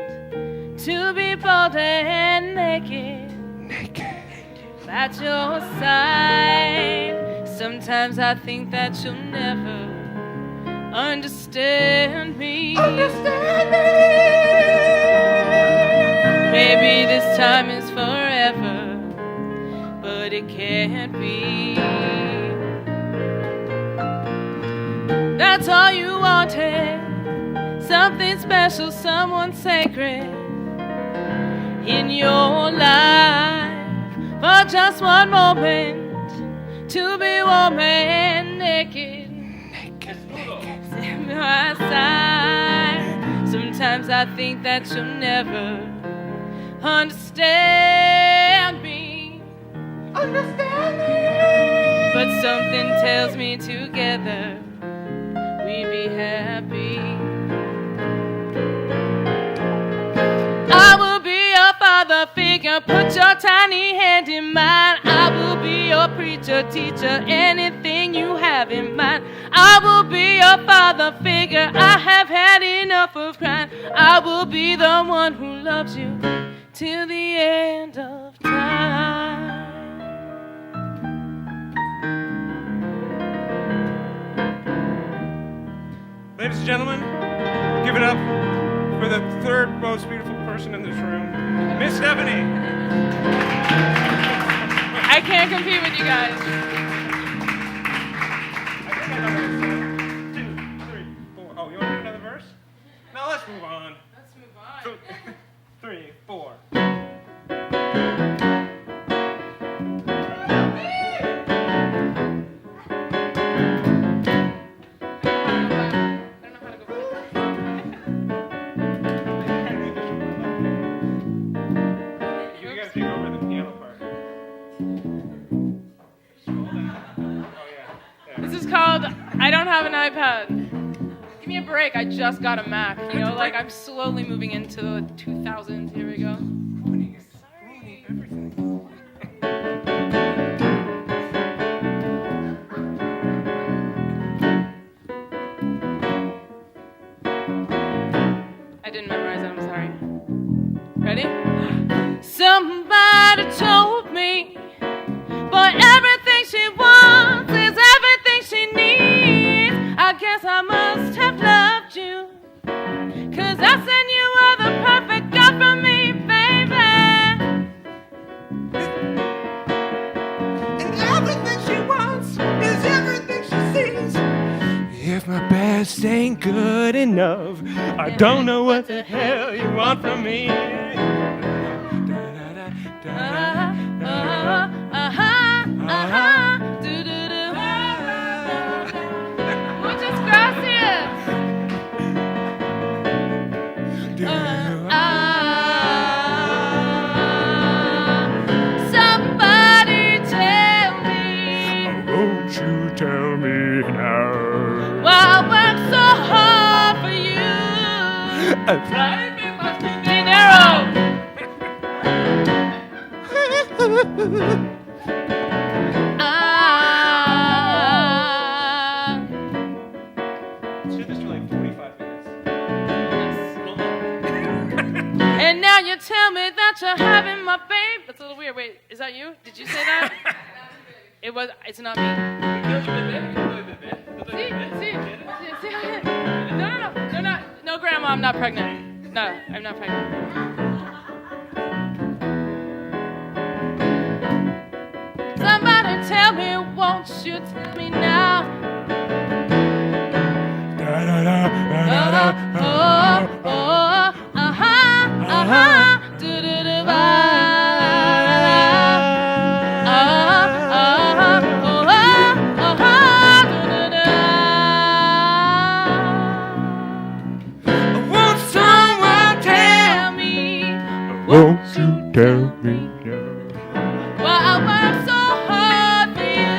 to be bold and naked at your side. Sometimes I think that you'll never understand me. Maybe this time is forever, but it can't be. That's all you wanted, something special, someone sacred in your life, for just one moment, to be warm and naked at my side. Sometimes I think that you'll never understand me. But something tells me together we'd be happy. I will be your father figure, put your tiny hand in mine. I will be your preacher, teacher, anything you have in mind. I will be your father figure, I have had enough of crying. I will be the one who loves you till the end of time. Ladies and gentlemen, give it up for the third most beautiful person in this room, Miss Stefani. I can't compete with you guys. I think I know what it says. 2, 3, 4. Oh, you want to do another verse? No, let's move on. Let's move on. 3, 4. You gotta take over the piano part. Scroll down. Oh, yeah. There. This is called I Don't Have an iPad. Give me a break. I just got a Mac. You know, like I'm slowly moving into the 2000s. Here we go. Ruining everything. I didn't memorize it. I'm sorry. Ready? Somebody told me, but everything she wants is everything she needs. I guess I must have loved you, 'cause I said you were the perfect girl for me, baby. And everything she wants is everything she sees. If my best ain't good enough, I don't know what the hell you want from me. Do-do-do. Muchas gracias. Somebody Tráeme más dinero. Let's do this for like 45 minutes. And now you tell me that you're having my babe. That's a little weird. Wait, is that you? Did you say that? It was. It's not me. See. No, Grandma, I'm not pregnant. No, I'm not pregnant. Somebody tell me, won't you tell me now? Won't someone tell me? Won't you tell me now? Well, I work so hard for you.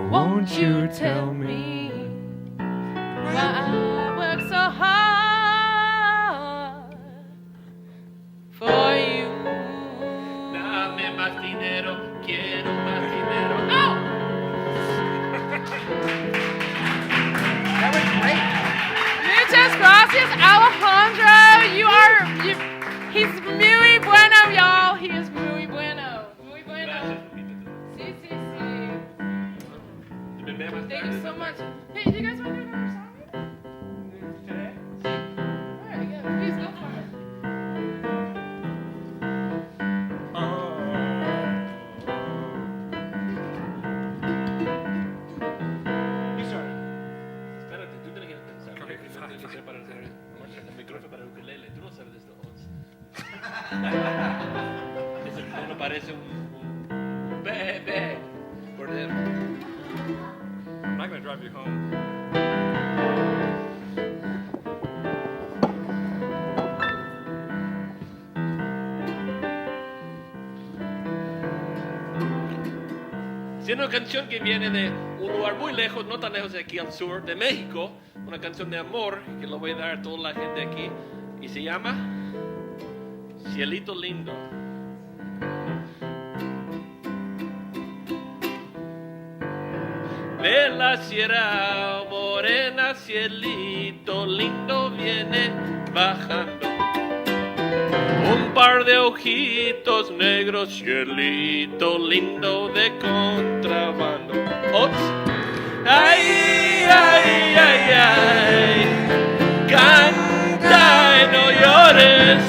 Won't you tell me why I work so hard for you? Dame más dinero, quiero más dinero. Muchas gracias, Alejandro. He's muy bueno, y'all. He is muy bueno. Muy bueno. Sí. Thank you so much. Hey, do you guys want to do another song? Today? Alright, yeah, please go for it. You started. Espérate, tú tienes que pensar. Primero tienes que prepararte el micrófono para el ukulele. Tú no sabes de esto. Ese tono parece un bebé. Por dentro. I'm not gonna drive you home. Es una canción que viene de un lugar muy lejos, no tan lejos de aquí al sur, de México. Una canción de amor que lo voy a dar a toda la gente aquí. Y se llama Cielito Lindo. De la sierra morena, cielito lindo viene bajando. Un par de ojitos negros, cielito lindo de contrabando. Ops. Ay, ay, ay, ay. Canta y no llores,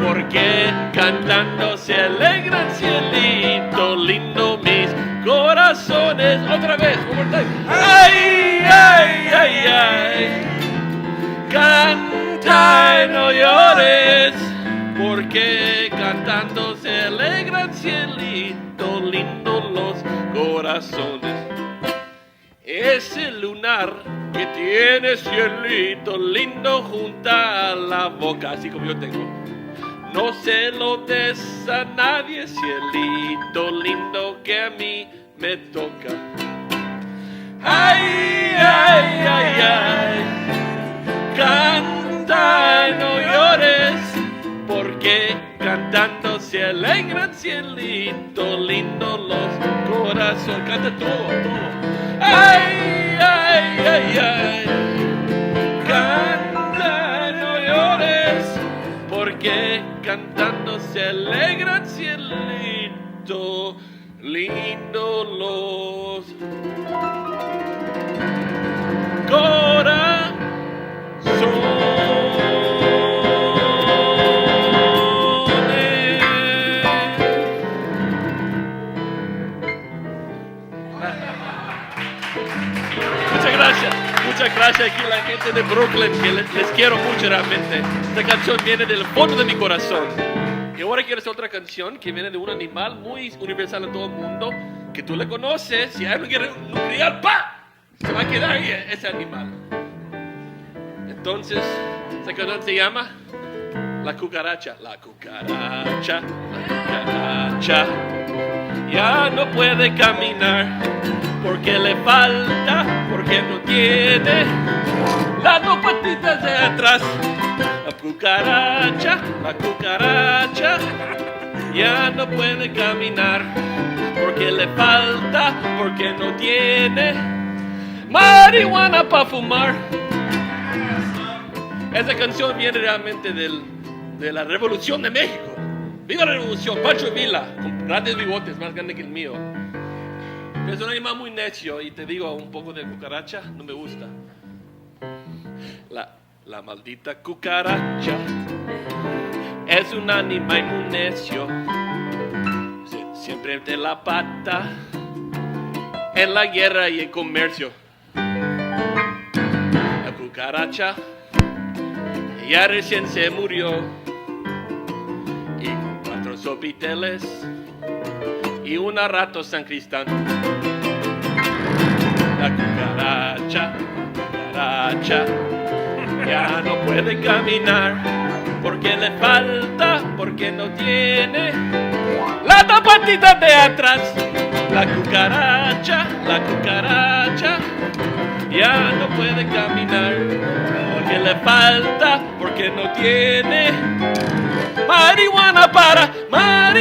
porque cantando se alegran, cielito lindo, mis corazones. Otra vez, one more time. Ay, ay, ay, ay. Canta y no llores, porque cantando se alegran, cielito lindo, los corazones. Ese lunar que tiene, cielito lindo, junta a la boca, así como yo tengo. No se lo des a nadie, cielito lindo, que a mí me toca. Ay, ay, ay, ay. Canta y no llores, porque cantando se alegran, cielito lindo, los corazones. Canta todo. Ay, ay, ay, ay. Canta y no llores, porque cantando se alegran, cielito lindo, los corazones. Muchas gracias aquí a la gente de Brooklyn, que les quiero mucho realmente. Esta canción viene del fondo de mi corazón. Y ahora quiero hacer otra canción que viene de un animal muy universal en todo el mundo, que tú le conoces. Si hay un guerrero nuclear, ¡pa!, se va a quedar ahí ese animal. Entonces, esta canción se llama La Cucaracha. La cucaracha, la cucaracha. ya no puede caminar, porque le falta, porque no tiene las dos patitas de atrás. La cucaracha, ya no puede caminar, porque le falta, porque no tiene marihuana para fumar. Esa canción viene realmente de la Revolución de México. ¡Viva la Revolución! Pancho Villa, con grandes bigotes, más grande que el mío. Es un animal muy necio y te digo, un poco de cucaracha no me gusta. La maldita cucaracha es un animal muy necio. Siempre mete la pata en la guerra y el comercio. La cucaracha ya recién se murió y con 4 sopiteles y una rato sancristán. La cucaracha ya no puede caminar, porque le falta, porque no tiene las dos patitas de atrás. La cucaracha ya no puede caminar, porque le falta, porque no tiene marihuana para fumar.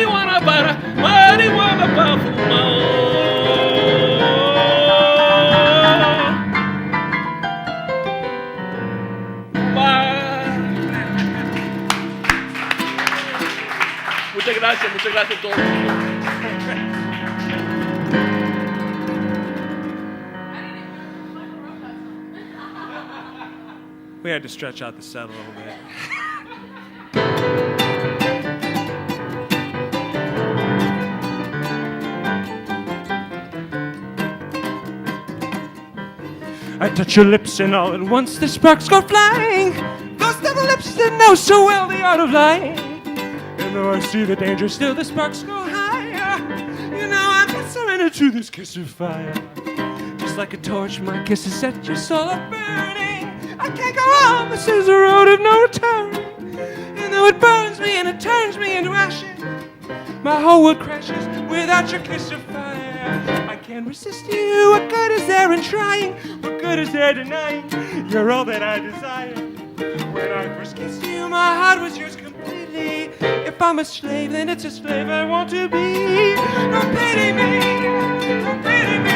Muchas gracias a todos. We had to stretch out the set a little bit. I touch your lips and all at once the sparks go flying. Those double lips that know so well the art of lying. And though I see the danger, still the sparks go higher. You know I'm not surrendered to this kiss of fire. Just like a torch, my kisses set your soul burning. I can't go on, this is a road of no return. And though it burns me and it turns me into ashes, my whole world crashes without your kiss of fire. I can't resist you, what good is there in trying? What good is there denying? You're all that I desire. When I first kissed you, my heart was yours completely. If I'm a slave, then it's a slave I want to be. Don't pity me, don't pity me.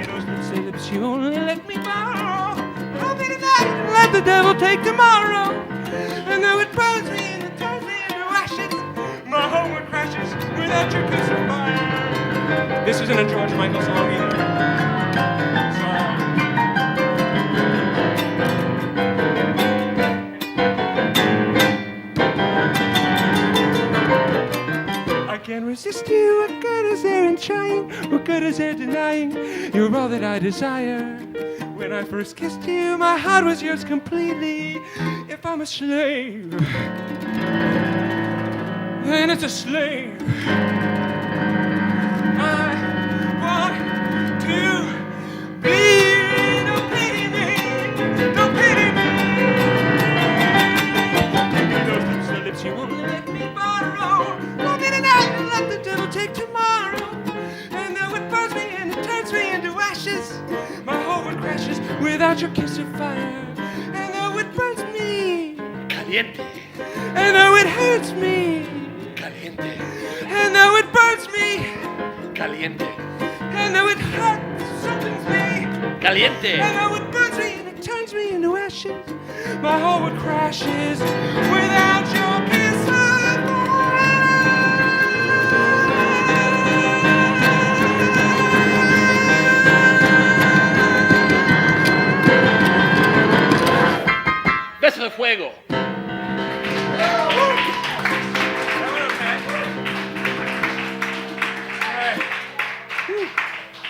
Those lips say lips you only let me borrow. Hold me tonight and let the devil take tomorrow. And though it burns me and it turns me into ashes, my whole world crashes without your kiss of fire. This isn't a George Michael song either. I can't resist you, what good is there in trying? What good is there denying? You're all that I desire. When I first kissed you, my heart was yours completely. If I'm a slave, then it's a slave. I want to be. Don't pity me, don't pity me. Those lips are lips you won't let me borrow. Hold me tonight and let the devil take tomorrow. And though it burns me and it turns me into ashes, my whole world crashes without your kiss of fire. And though it burns me, Caliente, and though it hurts me, caliente, and though it burns me, caliente, and though it hurts, something's me, caliente. and though it burns me and it turns me into ashes, my whole world crashes without your kiss of fire. Beso de fuego.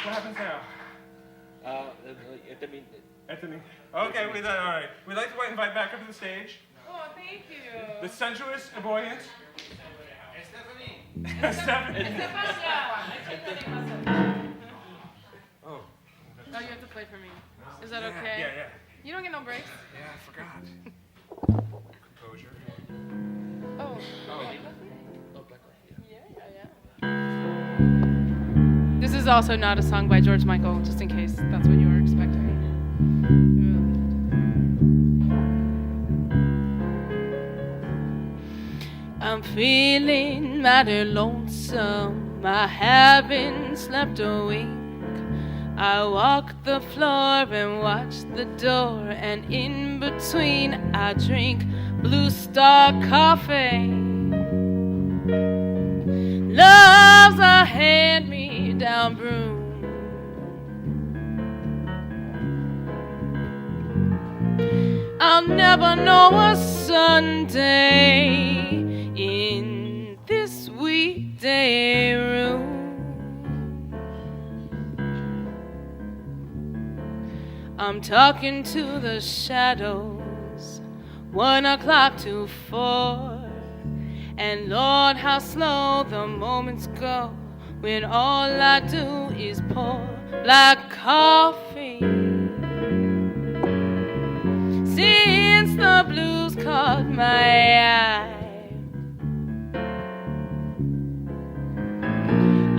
What happens now? Anthony. Okay, we done. All right. We'd like to invite back up to the stage Oh, thank you. the sensuous, ebullient Stefani. Stefani. Oh, Oh. you have to play for me. Is that Yeah, okay? Yeah. You don't get no breaks. Yeah, I forgot. Composure. Oh. Oh, Yeah. is also not a song by George Michael, just in case that's what you were expecting. I'm feeling mighty lonesome. I haven't slept a week. I walk the floor and watch the door, and in between I drink Blue Star coffee. Love's a hand-me-down broom. I'll never know a Sunday in this weekday room. I'm talking to the shadows, 1 o'clock to 4. And Lord, how slow the moments go when all I do is pour black coffee. Since the blues caught my eye,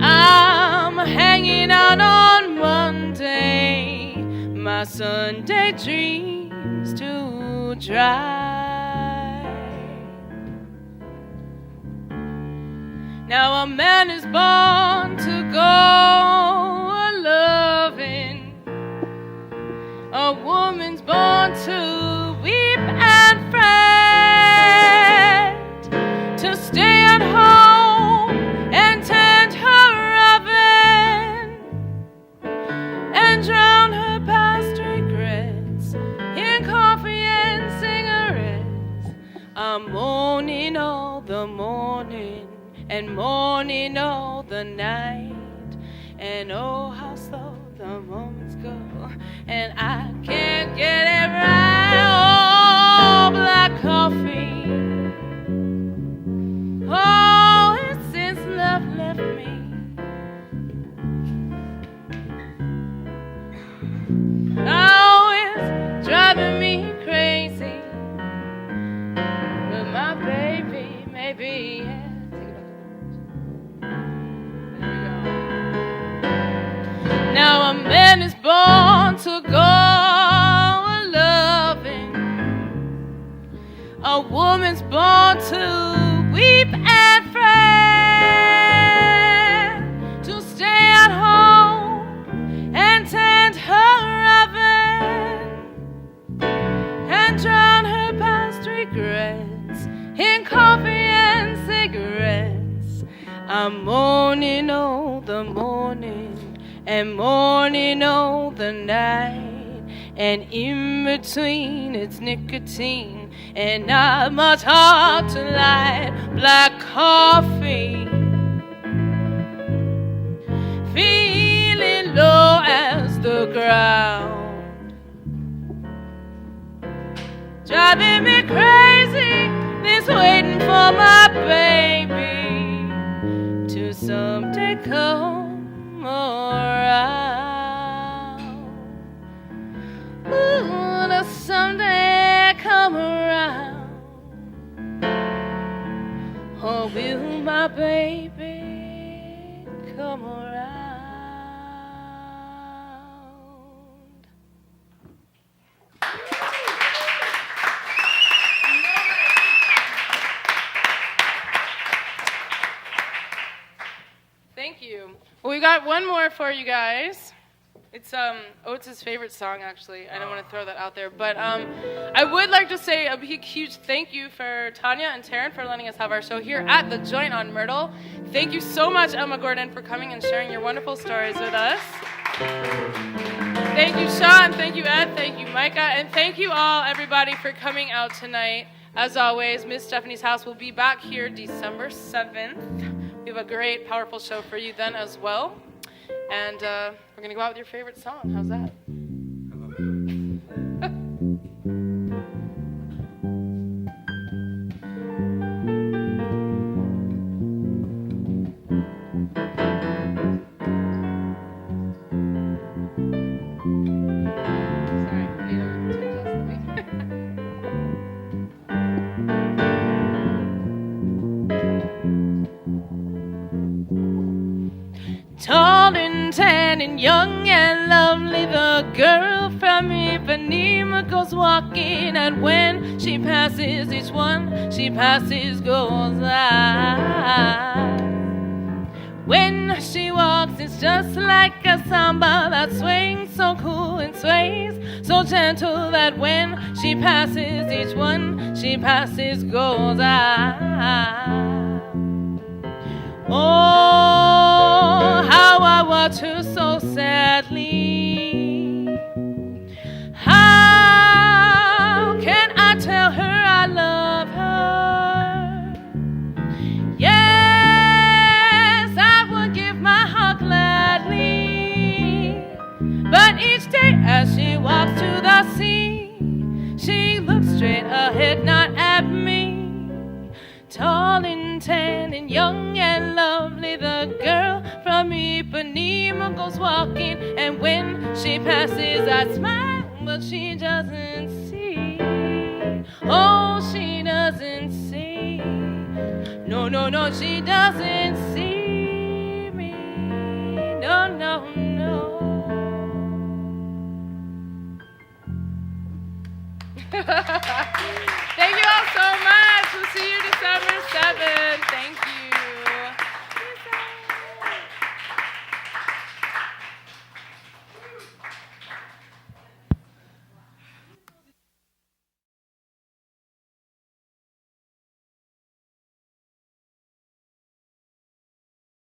I'm hanging out on Monday, my Sunday dreams to dry. Now a man is born to go a-loving, a woman's born to weep and fret, to stay at home and tend her oven, and drown her past regrets in coffee and cigarettes. I'm mourning all the morning and mourning all the night, and oh how slow the moments go, and I can't get it right. Oh, black coffee, oh, it's since love left me. Oh, it's driving me crazy, but my baby maybe now a man is born to go a-loving, a woman's born to weep and fret, to stay at home and tend her oven, and drown her past regrets in coffee and cigarettes. I'm mourning all the morning and mourning all the night, and in between it's nicotine and not much hard to light. Black coffee, feeling low as the ground, driving me crazy, this waiting for my baby to someday come around. Ooh, to someday come around. Oh, will my baby come around? Thank you. Well, we got one more for you guys. It's Oates' favorite song, actually. I don't want to throw that out there, but I would like to say a big, huge thank you for Tanya and Taryn for letting us have our show here at the Joint on Myrtle. Thank you so much, Emma Gordon, for coming and sharing your wonderful stories with us. Thank you, Sean. Thank you, Ed. Thank you, Micah. And thank you all, everybody, for coming out tonight. As always, Miss Stephanie's House will be back here December 7th. We have a great, powerful show for you then as well. And we're going to go out with your favorite song. How's that? Sorry, I need to adjust the mic. Tall and and young and lovely, the girl from Ipanema goes walking, and when she passes each one, she passes goes I. When she walks, it's just like a samba that swings so cool and sways so gentle that when she passes each one, she passes goes I. Oh, how I watch her so sadly. How can I tell her I love her? Yes, I would give my heart gladly. But each day as she walks to the sea, she looks straight ahead, not at me. Tall and tan and young and lovely, the girl from Ipanema goes walking, and when she passes I smile, but she doesn't see. Oh, she doesn't see. No, no, no, she doesn't see me. No, no, no.